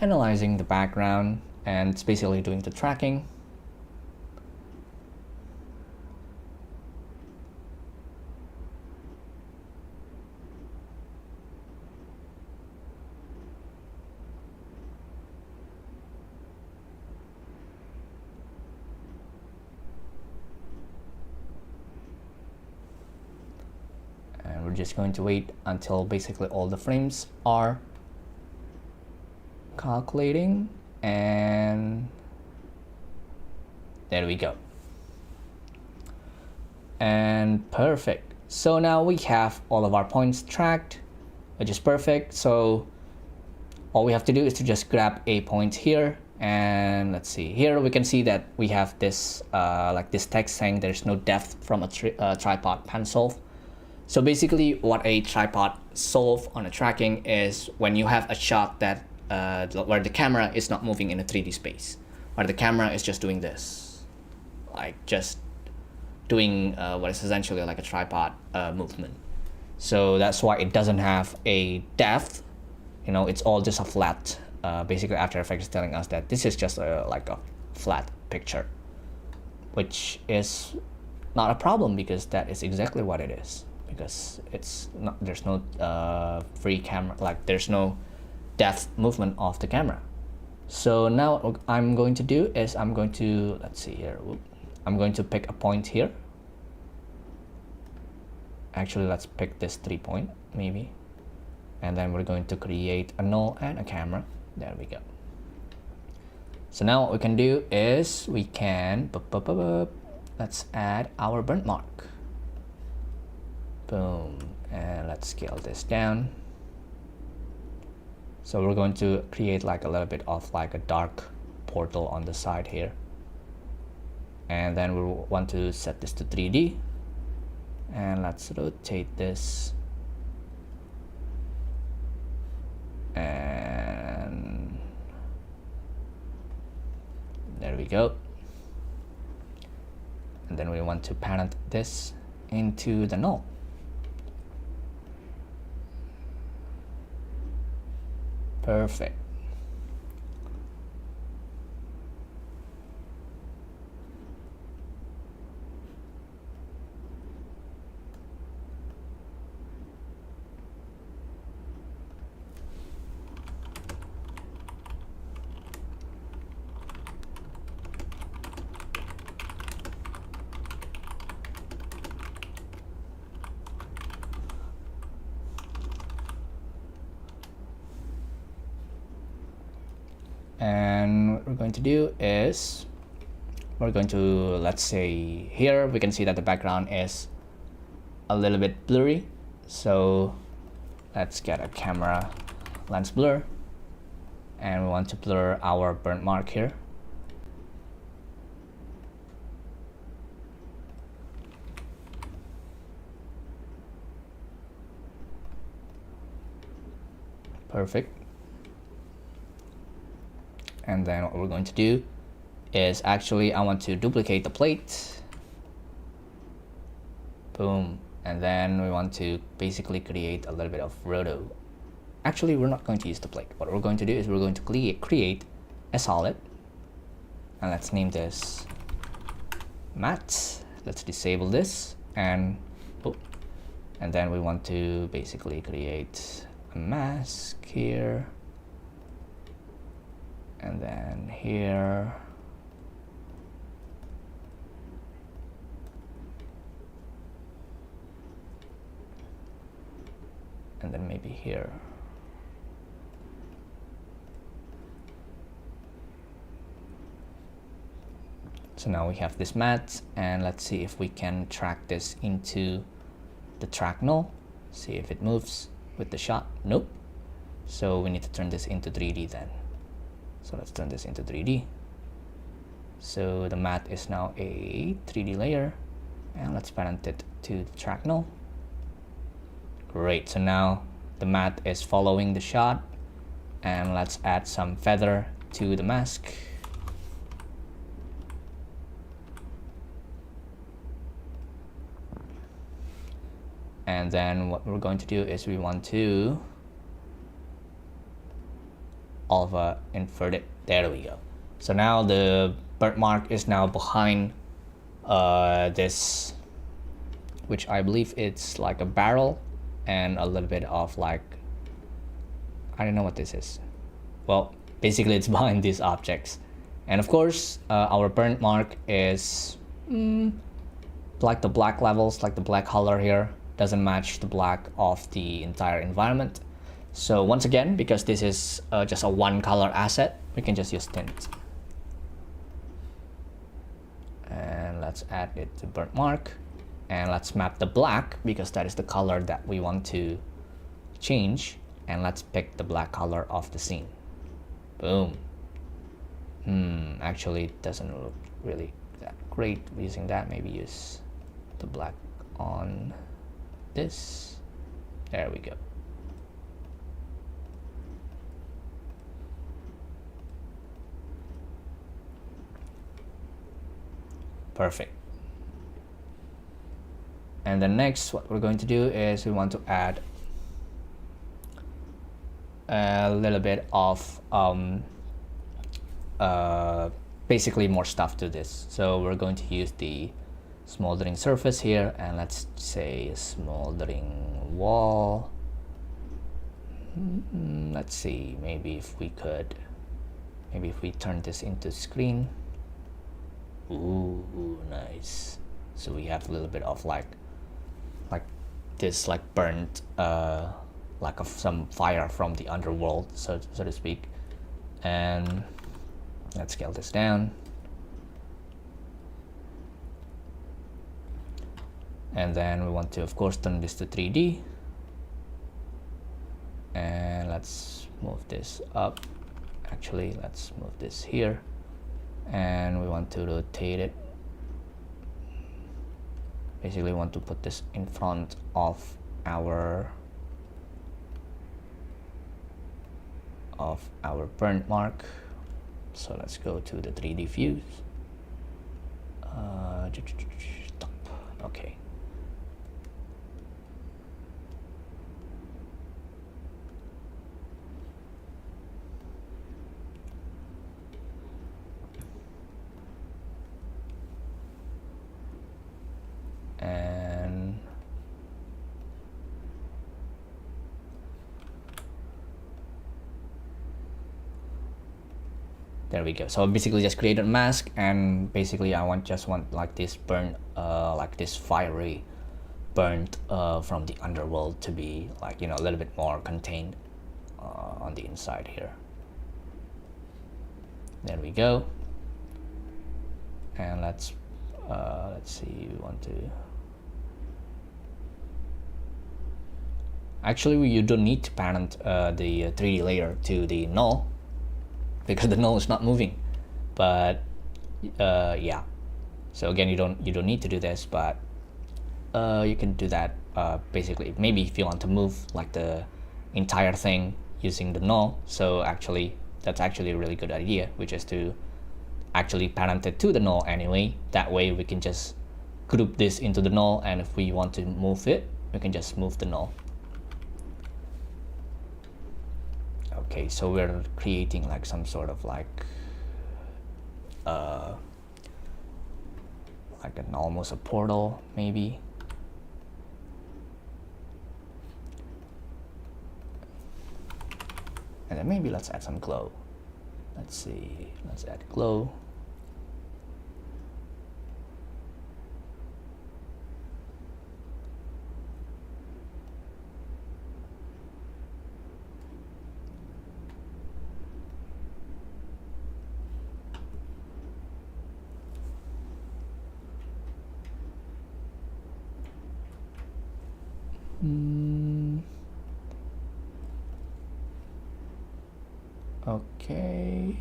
analyzing the background and it's basically doing the tracking. And we're just going to wait until basically all the frames are calculating, and there we go. And perfect. So now we have all of our points tracked, which is perfect. So all we have to do is to just grab a point here, and let's see here we can see that we have this like this text saying there's no depth from a tripod pan solve. So basically what a tripod solve on a tracking is when you have a shot that where the camera is not moving in a 3D space, where the camera is just doing this, like just doing what is essentially like a tripod movement. So that's why it doesn't have a depth, you know, it's all just a flat. Basically After Effects is telling us that this is just like a flat picture, which is not a problem because that is exactly what it is. Because it's not, there's no free camera, like there's no depth movement of the camera. So now what I'm going to do is I'm going to, let's see here, I'm going to pick a point here. Actually, let's pick this 3 point maybe, and then we're going to create a null and a camera. There we go. So now what we can do is we can let's add our burnt mark. Boom, and let's scale this down. So we're going to create like a little bit of like a dark portal on the side here, and then we want to set this to 3D, and let's rotate this, and there we go. And then we want to parent this into the null. Perfect. And what we're going to do is we're going to, let's say here we can see that the background is a little bit blurry, so let's get a camera lens blur, and we want to blur our burnt mark here. Perfect. And then what we're going to do is actually I want to duplicate the plate. Boom. And then we want to basically create a little bit of roto. Actually, we're not going to use the plate. What we're going to do is we're going to create a solid. And let's name this matte. Let's disable this, and then we want to basically create a mask here. And then here. And then maybe here. So now we have this matte, and let's see if we can track this into the track null. See if it moves with the shot. Nope. So we need to turn this into 3D then. So let's turn this into 3D. So the matte is now a 3D layer, and let's parent it to the track null. Great, so now the matte is following the shot, and let's add some feather to the mask. And then what we're going to do is we want to alpha invert it. There we go. So now the burnt mark is now behind this, which I believe it's like a barrel and a little bit of like, I don't know what this is. Well, basically it's behind these objects. And of course, our burnt mark is like the black levels, like the black color here doesn't match the black of the entire environment. So once again, because this is just a one color asset, we can just use tint. And let's add it to burnt mark. And let's map the black, because that is the color that we want to change. And let's pick the black color of the scene. Boom. Actually, it doesn't look really that great using that. Maybe use the black on this. There we go. Perfect. And then next, what we're going to do is we want to add a little bit of basically more stuff to this. So we're going to use the smoldering surface here, and let's say smoldering wall. Let's see, maybe if we turn this into screen. Ooh, nice. So we have a little bit of like this, like burnt like of some fire from the underworld, so to speak. And let's scale this down. And then we want to, of course, turn this to 3D. And let's move this up. Actually, let's move this here. And we want to rotate it. Basically, we want to put this in front of our burnt mark. So let's go to the 3D views. Top. Okay. There we go. So I basically just created a mask, and basically I just want like this burnt, like this fiery burnt from the underworld to be like, you know, a little bit more contained on the inside here. There we go. And let's see, we want to, actually you don't need to parent the 3D layer to the null, because the null is not moving. But yeah, so again, you don't need to do this, but you can do that basically. Maybe if you want to move like the entire thing using the null, so actually that's actually a really good idea, which is to actually parent it to the null anyway. That way we can just group this into the null, and if we want to move it, we can just move the null. Okay, so we're creating like some sort of like an almost a portal maybe. And then maybe let's add some glow. Let's see, let's add glow. Okay.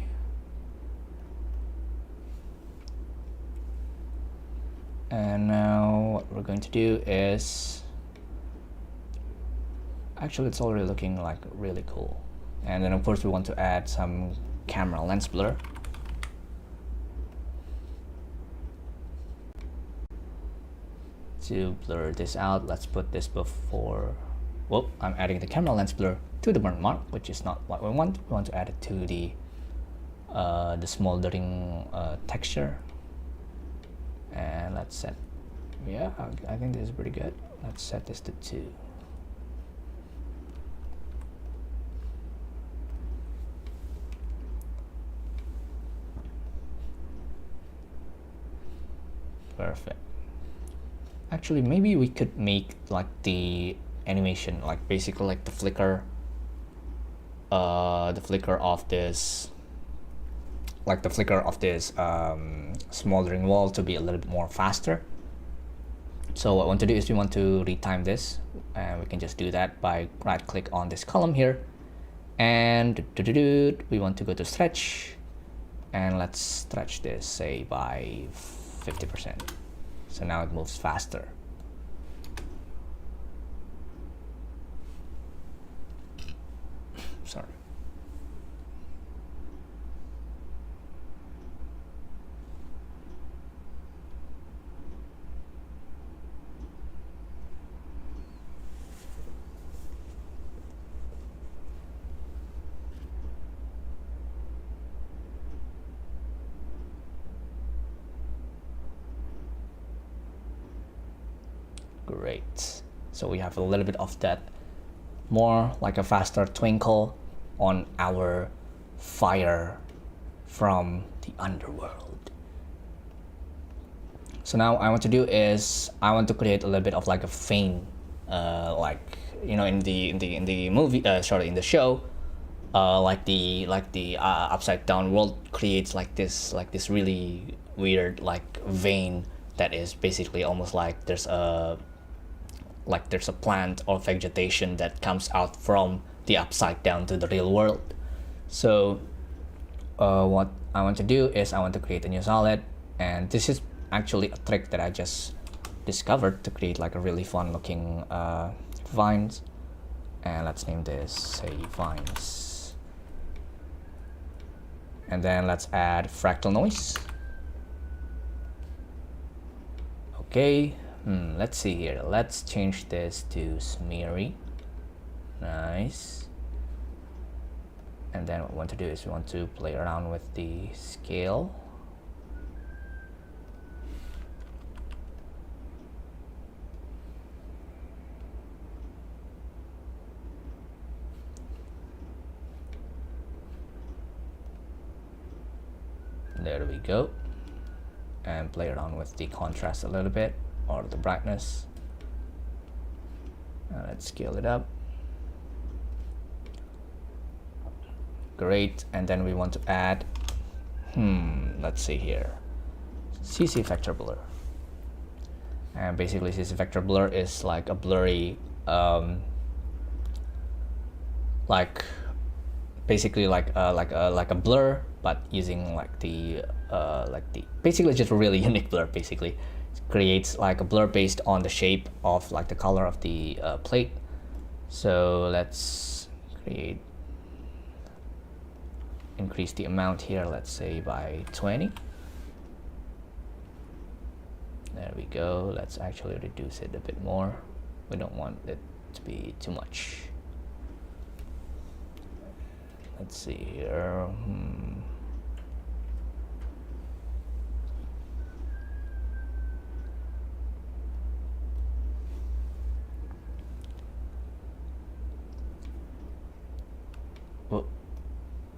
And now what we're going to do is, actually it's already looking like really cool. And then of course we want to add some camera lens blur. To blur this out, let's put this before, whoop, I'm adding the camera lens blur to the burn mark, which is not what we want. We want to add it to the smoldering texture. And let's set, yeah, I think this is pretty good. Let's set this to 2. Perfect. Actually, maybe we could make like the animation, like basically like the flicker of this, like the flicker of this smoldering wall to be a little bit more faster. So what I want to do is we want to retime this, and we can just do that by right click on this column here, and we want to go to stretch, and let's stretch this say by 50%. So now it moves faster. Sorry. Great. So we have a little bit of that, more like a faster twinkle on our fire from the underworld. So now I want to do is I want to create a little bit of like a feign, like, you know, in the movie, sorry, in the show, like the upside down world creates like this really weird like vein that is basically almost like there's a plant or vegetation that comes out from the upside down to the real world. So what I want to do is I want to create a new solid, and this is actually a trick that I just discovered to create like a really fun looking vines. And let's name this say vines, and then let's add fractal noise. Okay, let's see here. Let's change this to smeary. Nice. And then what we want to do is we want to play around with the scale. There we go. And play around with the contrast a little bit, or the brightness. Let's scale it up. Great. And then we want to add, let's see here, CC vector blur. And basically CC vector blur is like a blurry, basically like a blur, but using basically just a really unique blur. Basically it creates like a blur based on the shape of like the color of the plate. So let's increase the amount here, let's say by 20. There we go. Let's actually reduce it a bit more. We don't want it to be too much. Let's see here.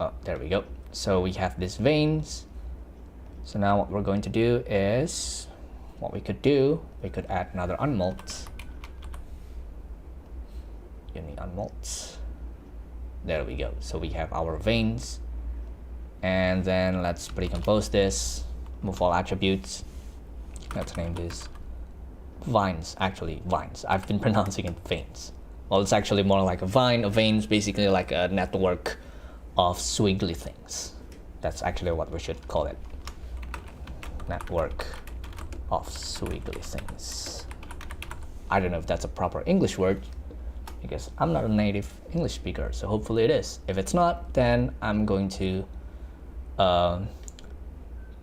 Oh, there we go. So we have these veins. So now what we're going to do is, we could add another unmult. Uni unmult. There we go. So we have our veins. And then let's pre-compose this. Move all attributes. Let's name this vines. Actually, vines. I've been pronouncing it veins. Well, it's actually more like a vine. A vein is basically like a network of squiggly things. That's actually what we should call it. Network of squiggly things. I don't know if that's a proper English word, because I'm not a native English speaker, so hopefully it is. If it's not, then I'm going to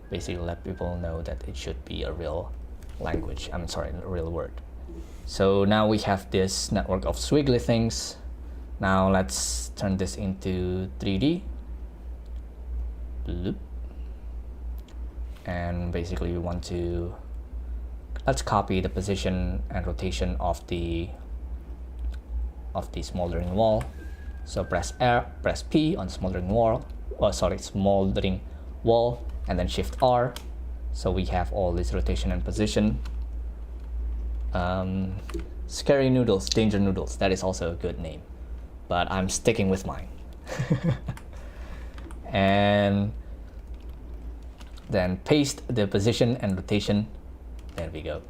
basically let people know that it should be a real language. I'm sorry, a real word. So now we have this network of squiggly things. Now let's turn this into 3D. Bloop. And basically we want to, let's copy the position and rotation of the smoldering wall. So press P on smoldering wall, smoldering wall, and then Shift R. So we have all this rotation and position. Scary noodles, danger noodles, that is also a good name, but I'm sticking with mine. And then paste the position and rotation. There we go.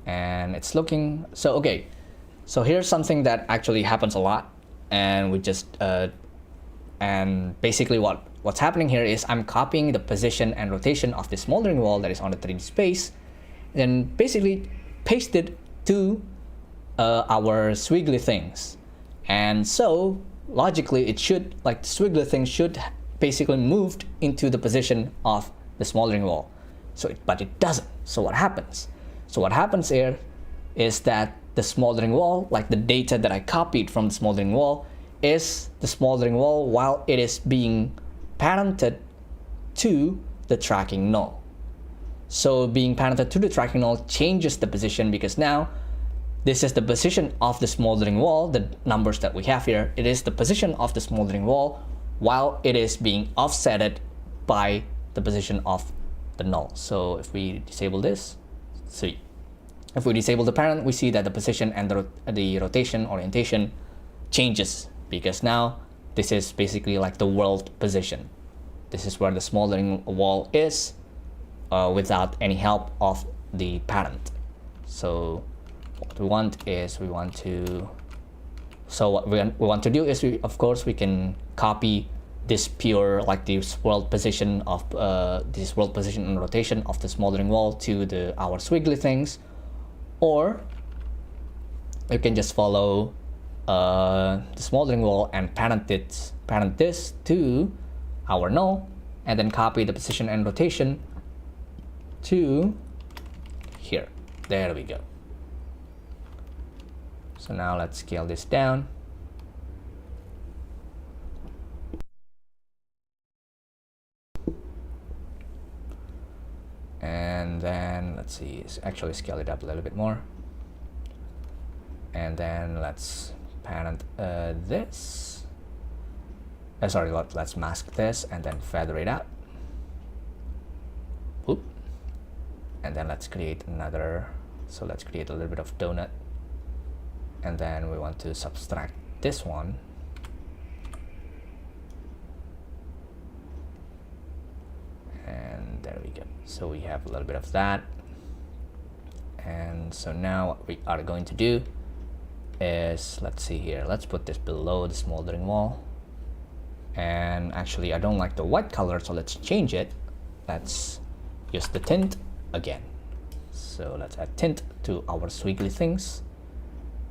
And it's looking so okay. So here's something that actually happens a lot, and we just and basically what's happening here is I'm copying the position and rotation of the smoldering wall that is on the 3D space, then basically paste it to our squiggly things. And so logically it should, like, the squiggly thing should basically moved into the position of the smoldering wall. But it doesn't. So what happens? So what happens here is that the smoldering wall, like the data that I copied from the smoldering wall, is the smoldering wall while it is being parented to the tracking null. So being parented to the tracking null changes the position, because now this is the position of the smoldering wall, the numbers that we have here. It is the position of the smoldering wall while it is being offsetted by the position of the null. So if we disable this, see, if we disable the parent, we see that the position and the rotation orientation changes, because now this is basically like the world position. This is where the smoldering wall is without any help of the parent. So what we want is what we want to do is of course we can copy this pure, like this world position of this world position and rotation of the smoldering wall to our squiggly things, or we can just follow the smoldering wall and parent this to our null, and then copy the position and rotation to here. There we go. So now let's scale this down. And then let's see, actually scale it up a little bit more. And then let's parent this. Sorry, let's mask this and then feather it out. and then let's create another. So let's create a little bit of donut, and then we want to subtract this one. And there we go. So we have a little bit of that. And so now what we are going to do is, let's see here, let's put this below the smoldering wall. And actually I don't like the white color, so let's change it. Let's use the tint again. So let's add tint to our squiggly things.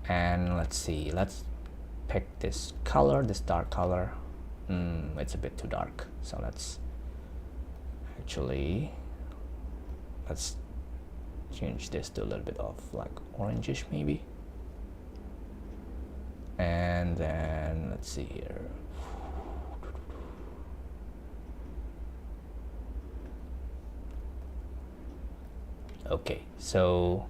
And let's see, let's pick this color, this dark color. It's a bit too dark. So let's change this to a little bit of like orangish maybe. And then let's see here. Okay, so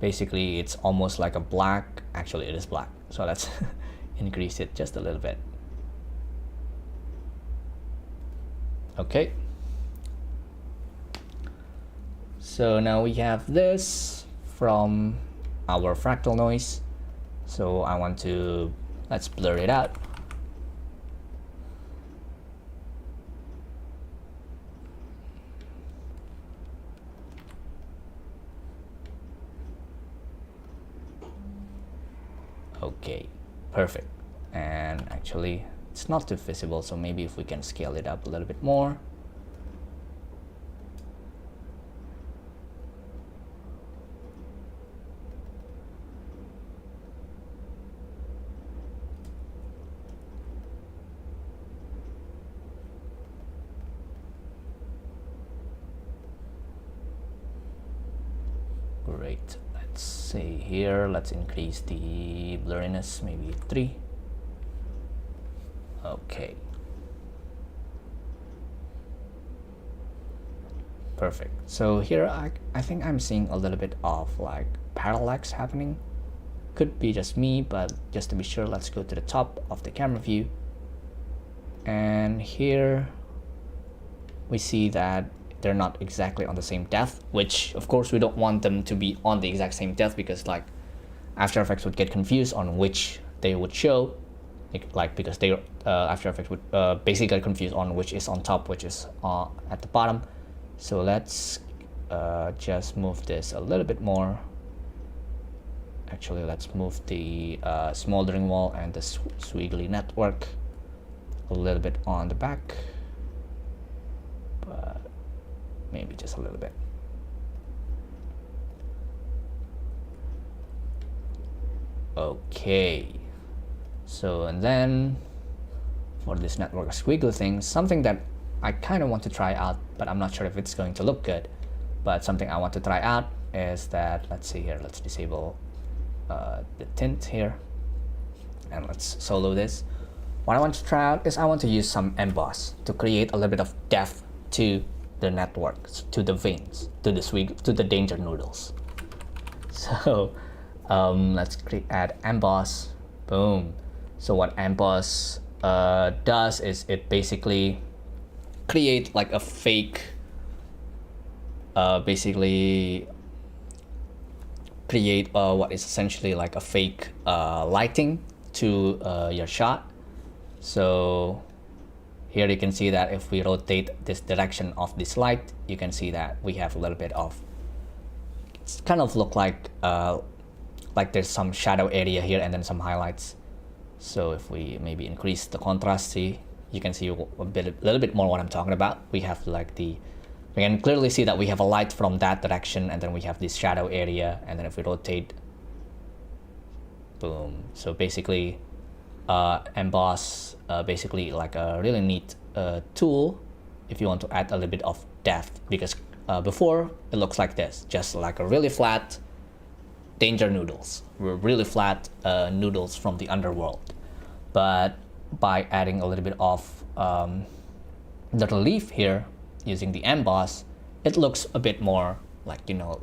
basically it's almost like a black. Actually it is black, so let's increase it just a little bit. Okay, so now we have this from our fractal noise. So I want to, let's blur it out. Okay, perfect. And actually it's not too visible, so maybe if we can scale it up a little bit more. Great. Let's see here, let's increase the blurriness, maybe 3. Okay, perfect. So here I think I'm seeing a little bit of like parallax happening. Could be just me, but just to be sure, let's go to the top of the camera view. And here we see that they're not exactly on the same depth, which of course we don't want them to be on the exact same depth, because like After Effects would get confused on which they would show, like because they After Effects would basically get confused on which is on top, which is at the bottom. So let's just move this a little bit more. Actually, let's move the smoldering wall and the squiggly network a little bit on the back, but maybe just a little bit. Okay, so and then for this network squiggly thing, something that I kind of want to try out, but I'm not sure if it's going to look good, but something I want to try out is that, let's see here, let's disable the tint here, and let's solo this. What I want to try out is I want to use some emboss to create a little bit of depth to the networks, to the veins, to the danger noodles. So let's add emboss. Boom. So what emboss does is it basically create like a fake, basically create what is essentially like a fake lighting to your shot. So here you can see that if we rotate this direction of this light, you can see that we have a little bit of, it's kind of look like there's some shadow area here and then some highlights. So if we maybe increase the contrast, see, you can see a little bit more what I'm talking about. We have like we can clearly see that we have a light from that direction, and then we have this shadow area, and then if we rotate, boom. So basically emboss basically like a really neat tool if you want to add a little bit of depth, because before it looks like this, just like a really flat danger noodles, really flat noodles from the underworld. But by adding a little bit of the relief here using the emboss, it looks a bit more like, you know,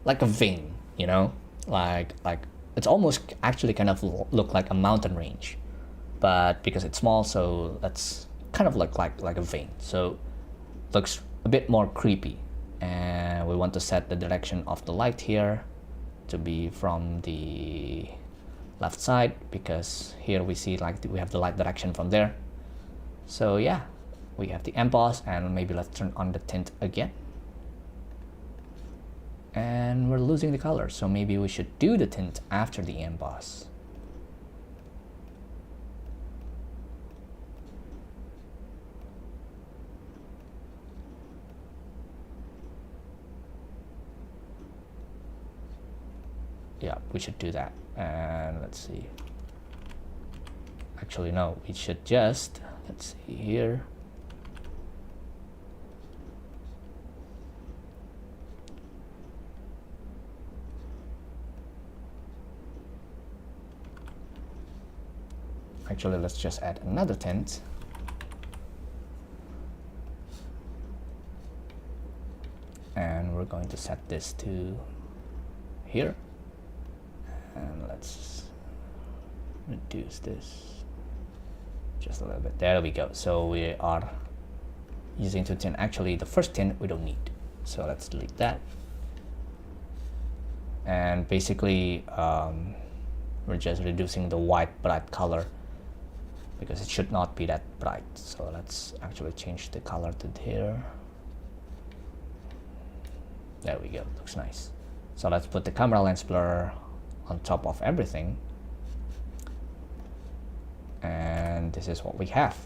like a vein, you know, like it's almost actually kind of look like a mountain range, but because it's small, so that's kind of like a vein, so looks a bit more creepy. And we want to set the direction of the light here to be from the left side, because here we see like we have the light direction from there. So yeah, we have the emboss, and maybe let's turn on the tint again. And we're losing the color, so maybe we should do the tint after the emboss. Yeah, we should do that. And let's see. Actually, no, we should just, let's see here. Actually, let's just add another tint. And we're going to set this to here. And let's reduce this just a little bit. There we go. So we are using two tint. Actually, the first tint we don't need, so let's delete that. And basically we're just reducing the white bright color because it should not be that bright. So let's actually change the color to here. There we go, looks nice. So let's put the camera lens blur on top of everything, and this is what we have,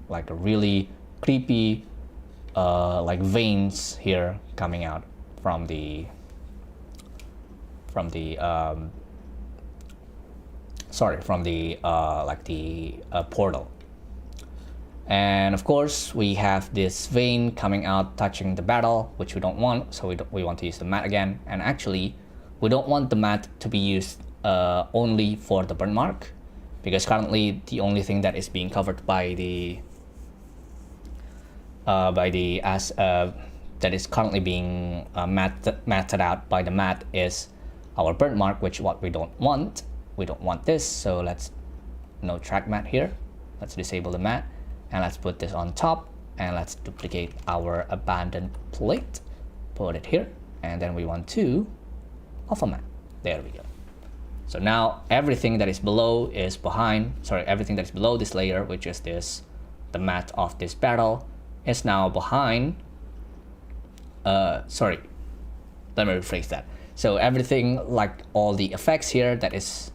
like a really creepy like veins here coming out from the portal. And of course we have this vein coming out touching the barrel, which we don't want, so we want to use the matte again. And actually we don't want the matte to be used only for the burn mark, because currently the only thing that is being covered by the that is currently being matted out by the matte is our burn mark, which what we don't want. We don't want this, so let's no track matte here. Let's disable the matte, and let's put this on top, and let's duplicate our abandoned plate, put it here, and then we want to alpha matte. There we go. So now everything that is below is behind, sorry, everything that is below this layer, which is this, the matte of this barrel, is now behind, sorry, let me rephrase that. So everything, like all the effects here that is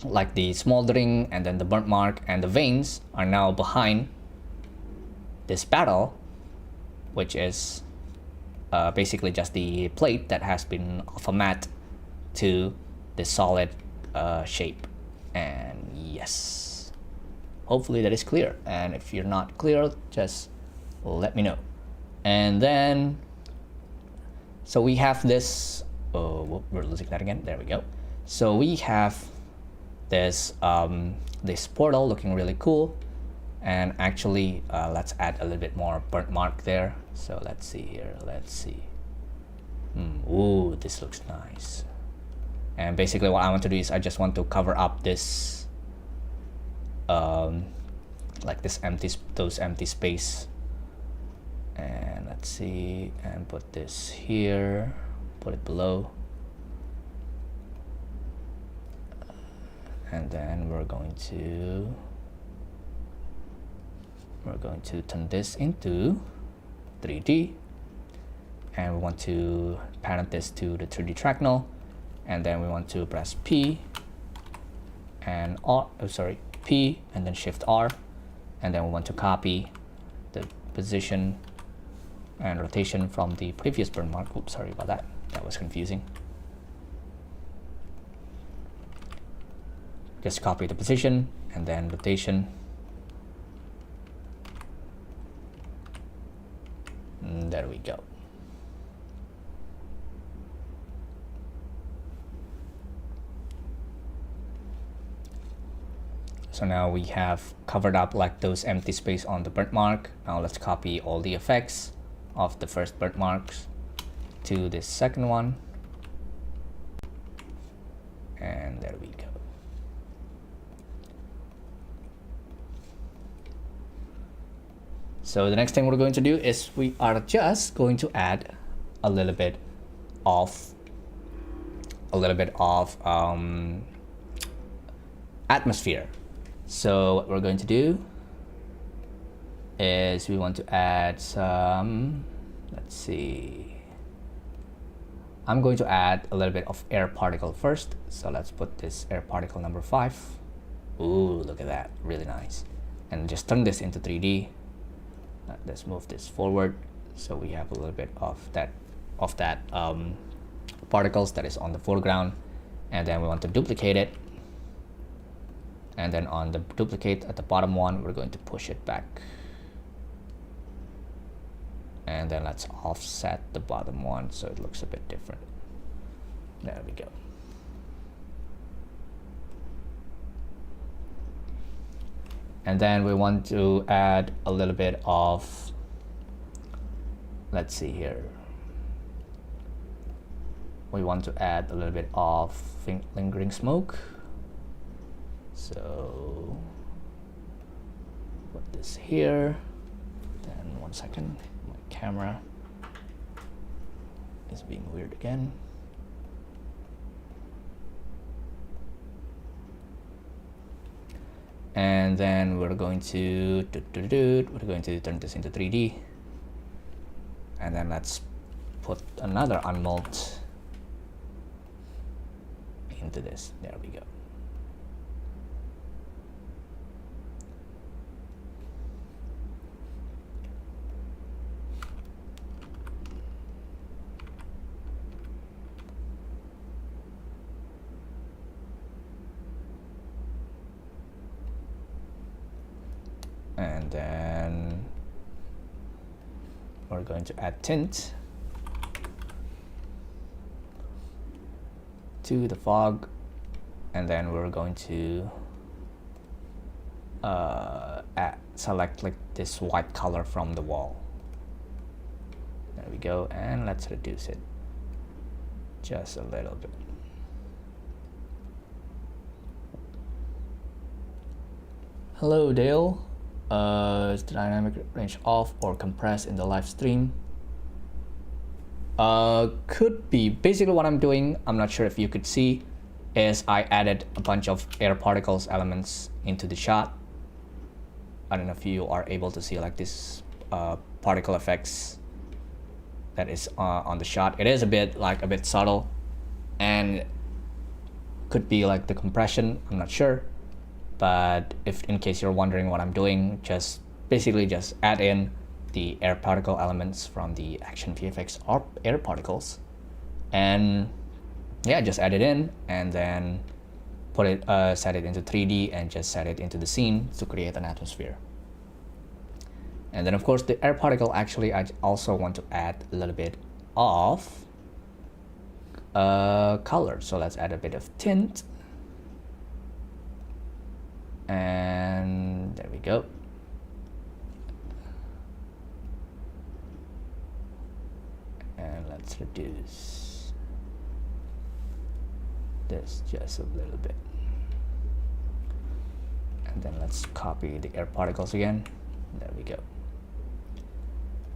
like the smoldering and then the burnt mark and the veins are now behind this barrel, which is basically just the plate that has been alpha matte to the solid shape. And yes, hopefully that is clear, and if you're not clear, just let me know. And then so we have this, oh, we're losing that again, there we go. So we have this this portal looking really cool, and actually let's add a little bit more burnt mark there. So let's see here, let's see. Ooh, this looks nice. And basically what I want to do is I just want to cover up this like this those empty space. And let's see, and put this here, put it below, and then we're going to turn this into 3D, and we want to parent this to the 3D track null, and then we want to press P and R, P and then Shift R, and then we want to copy the position and rotation from the previous burn mark. Oops, sorry about that, that was confusing. Just copy the position and then rotation. And there we go. So now we have covered up like those empty space on the burnt mark. Now let's copy all the effects of the first burnt marks to this second one, and there we go. So the next thing we're going to do is we are just going to add a little bit of atmosphere. So what we're going to do is we want to add some, let's see, I'm going to add a little bit of air particle first. So let's put this air particle number 5. Ooh, look at that, really nice. And just turn this into 3D. Let's move this forward so we have a little bit of that particles that is on the foreground, and then we want to duplicate it, and then on the duplicate at the bottom one we're going to push it back, and then let's offset the bottom one so it looks a bit different. There we go. And then we want to add a little bit of, let's see here, we want to add a little bit of lingering smoke. So put this here. Then 1 second, my camera is being weird again. And then we're going to turn this into 3D, and then let's put another unmold into this. There we go. And then we're going to add tint to the fog, and then we're going to select like this white color from the wall. There we go, and let's reduce it just a little bit. Hello Dale. Is the dynamic range off or compressed in the live stream? Could be. Basically what I'm doing, I'm not sure if you could see, is I added a bunch of air particles elements into the shot. I don't know if you are able to see like this particle effects that is on the shot. It is a bit subtle, and could be like the compression, I'm not sure. But if in case you're wondering what I'm doing, just basically just add in the air particle elements from the ActionVFX air particles, and yeah, just add it in, and then put it set it into 3D and just set it into the scene to create an atmosphere. And then of course the air particle, actually I also want to add a little bit of color. So let's add a bit of tint. And there we go. And let's reduce this just a little bit. And then let's copy the air particles again. There we go.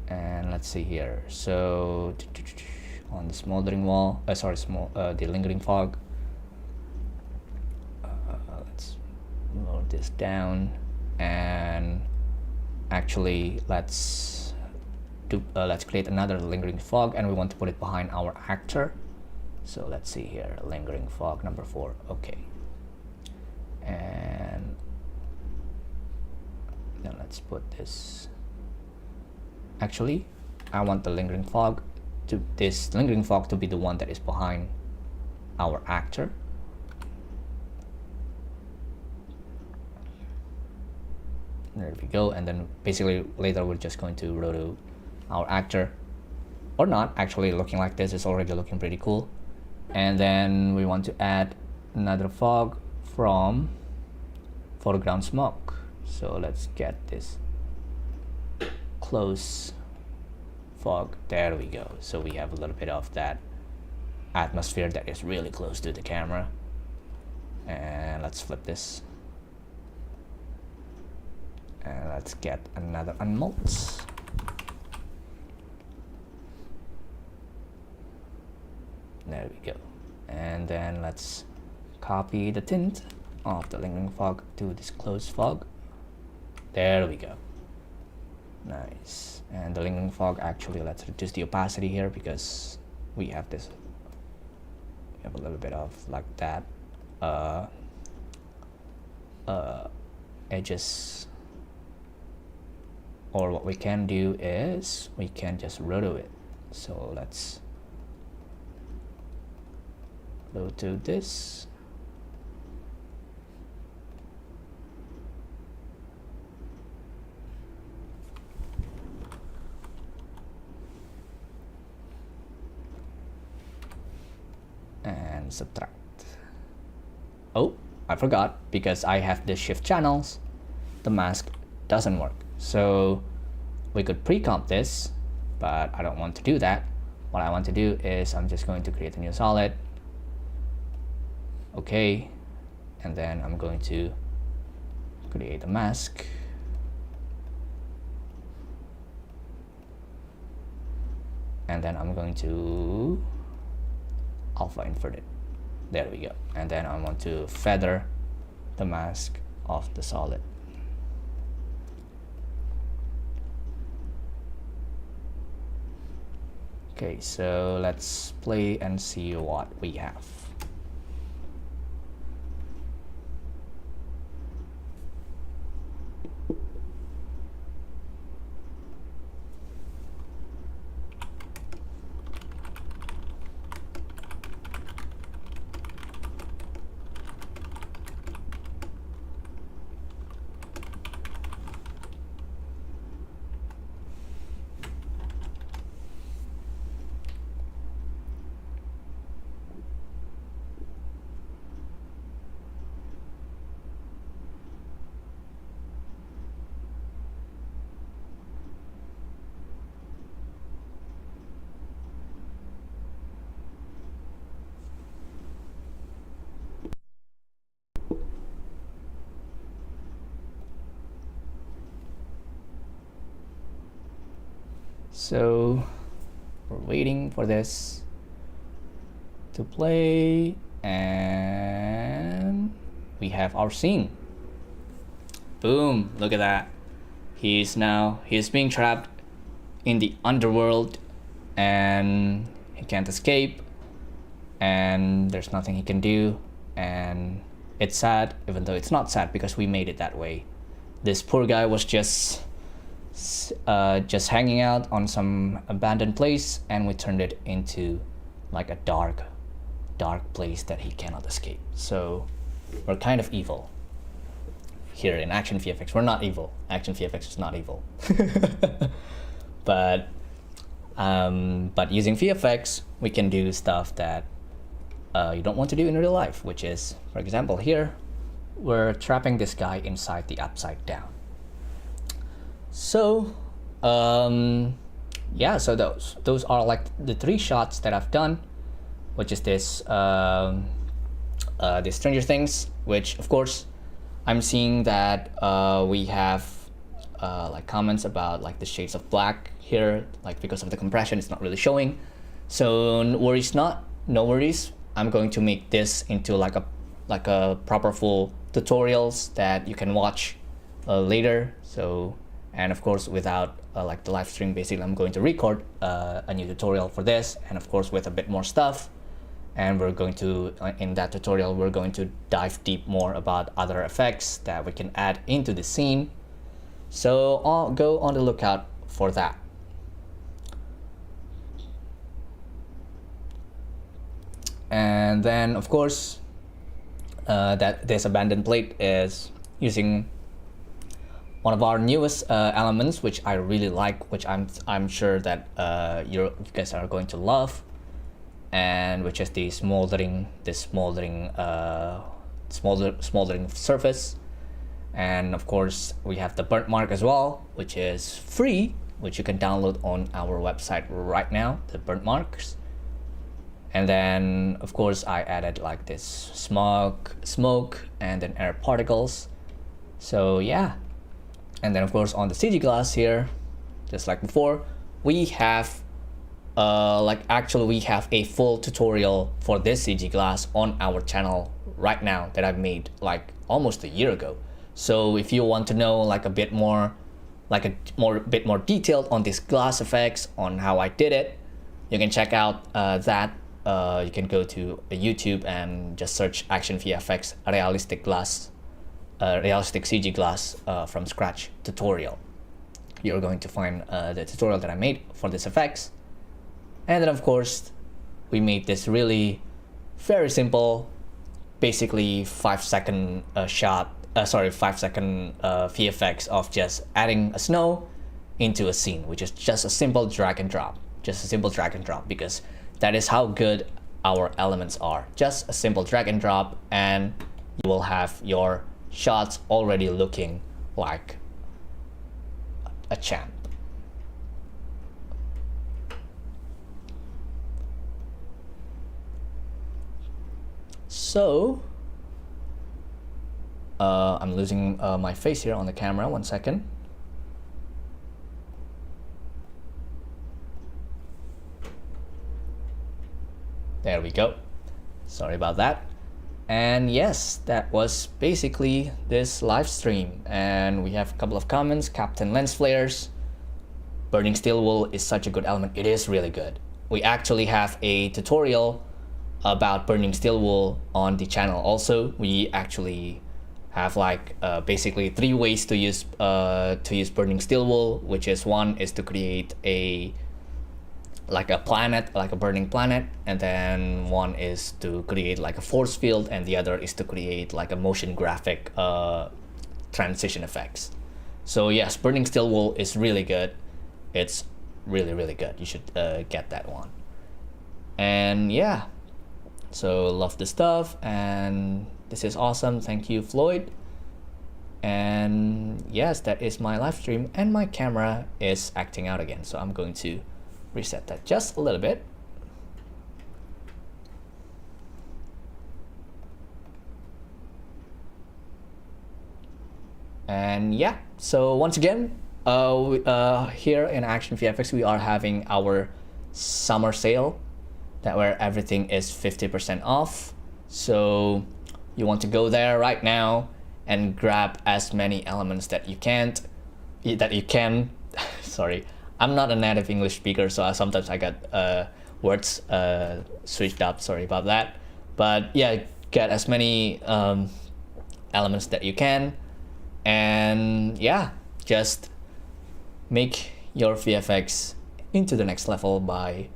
And let's see here. So on the smoldering wall, the lingering fog. Let's load this down, and actually let's create another lingering fog, and we want to put it behind our actor. So let's see here, lingering fog number 4. Okay, and then let's put this. Actually, I want the lingering fog to be the one that is behind our actor. There we go. And then basically later we're just going to roto our actor, or not. Actually, looking like this is already looking pretty cool. And then we want to add another fog from foreground smoke. So let's get this close fog. There we go. So we have a little bit of that atmosphere that is really close to the camera. And let's flip this. And let's get another unmult. There we go. And then let's copy the tint of the lingering fog to this closed fog. There we go. Nice. And the lingering fog, actually, let's reduce the opacity here because we have this. We have a little bit of like that edges. Or what we can do is we can just roto it. So let's roto this. And subtract. Oh, I forgot, because I have the shift channels, the mask doesn't work. So we could pre-comp this, but I don't want to do that. What I want to do is I'm just going to create a new solid. Okay, and then I'm going to create a mask. And then I'm going to alpha invert it. There we go. And then I want to feather the mask of the solid. Okay, so let's play and see what we have. So we're waiting for this to play, and we have our scene. Boom, look at that. He's being trapped in the underworld and he can't escape, and there's nothing he can do, and it's sad, even though it's not sad because we made it that way. This poor guy was just hanging out on some abandoned place, and we turned it into like a dark place that he cannot escape. So we're kind of evil here in ActionVFX. We're not evil. ActionVFX is not evil. but using VFX, we can do stuff that you don't want to do in real life, which is, for example, here we're trapping this guy inside the upside down. So yeah, so those are like the 3 shots that I've done, which is this this Stranger Things, which of course I'm seeing that we have like comments about like the shades of black here, like because of the compression it's not really showing. So no worries, I'm going to make this into like a proper full tutorials that you can watch later. So, and of course without like the live stream, basically I'm going to record a new tutorial for this, and of course with a bit more stuff, and we're going to in that tutorial we're going to dive deep more about other effects that we can add into the scene. So I'll go on the lookout for that. And then of course that this abandoned plate is using one of our newest elements, which I really like, which I'm sure that you guys are going to love, and which is the smoldering surface. And of course we have the burnt mark as well, which is free, which you can download on our website right now, the burnt marks. And then of course I added like this smoke and then air particles. So yeah, And then of course on the CG glass here, just like before, we have we have a full tutorial for this CG glass on our channel right now that I've made like almost a year ago. So if you want to know like a bit more detailed on this glass effects, on how I did it, you can check out that. You can go to YouTube and just search ActionVFX realistic CG glass from scratch tutorial. You're going to find the tutorial that I made for this effects. And then of course we made this really very simple, basically 5-second shot, 5-second VFX of just adding a snow into a scene, which is just a simple drag and drop, because that is how good our elements are. Just a simple drag and drop, and you will have your shots already looking like a champ. So I'm losing my face here on the camera. 1 second. There we go. Sorry about that. And yes, that was basically this live stream. And we have a couple of comments. Captain Lens Flares. Burning steel wool is such a good element. It is really good. We actually have a tutorial about burning steel wool on the channel. Also, we actually have like basically 3 ways to use burning steel wool, which is one is to create a planet, like a burning planet, and then one is to create like a force field, and the other is to create like a motion graphic transition effects. So yes, burning steel wool is really good. It's really good. You should get that one. And yeah, so love the stuff, and this is awesome. Thank you, Floyd. And yes, that is my live stream, and my camera is acting out again, so I'm going to reset that just a little bit. And yeah, so once again, here in ActionVFX we are having our summer sale, that where everything is 50% off. So you want to go there right now and grab as many elements that you can. Sorry, I'm not a native English speaker, so sometimes I got words switched up. Sorry about that. But yeah, get as many elements that you can, and yeah, just make your VFX into the next level by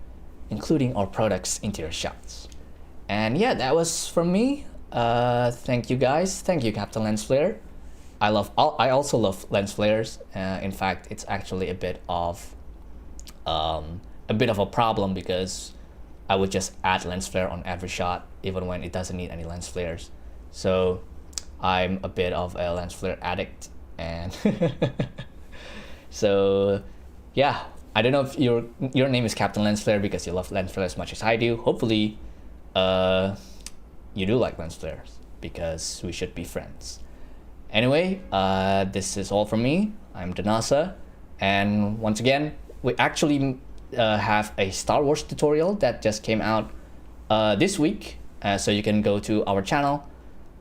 including our products into your shots. And yeah, that was from me. Thank you guys. Thank you, Captain Lens Flare. I also love lens flares. In fact, it's actually a bit of a problem, because I would just add lens flare on every shot, even when it doesn't need any lens flares. So I'm a bit of a lens flare addict, and so yeah, I don't know if your name is Captain Lens Flare because you love lens flare as much as I do. Hopefully, you do like lens flares, because we should be friends. Anyway, this is all from me. I'm Danasa, and once again, we actually have a Star Wars tutorial that just came out this week, so you can go to our channel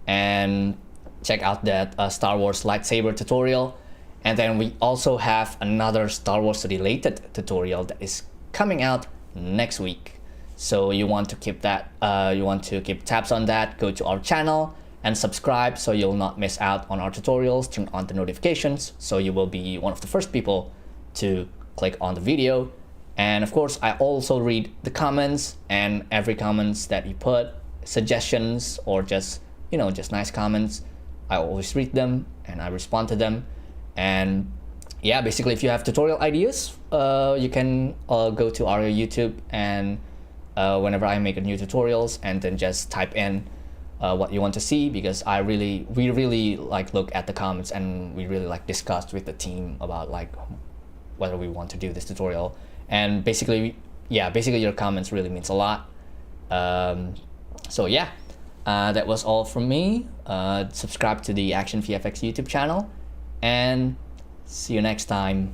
and check out that Star Wars lightsaber tutorial. And then we also have another Star Wars related tutorial that is coming out next week. So you want to keep that, you want to keep tabs on that, go to our channel and subscribe so you'll not miss out on our tutorials. Turn on the notifications so you will be one of the first people to click on the video. And of course, I also read the comments, and every comments that you put, suggestions or just, you know, just nice comments, I always read them and I respond to them. And yeah, basically if you have tutorial ideas, you can go to our YouTube, and whenever I make a new tutorials, and then just type in what you want to see, because we really like look at the comments, and we really like discuss with the team about like whether we want to do this tutorial. And basically, yeah, basically your comments really means a lot. So yeah, that was all from me. Subscribe to the ActionVFX YouTube channel, and See you next time.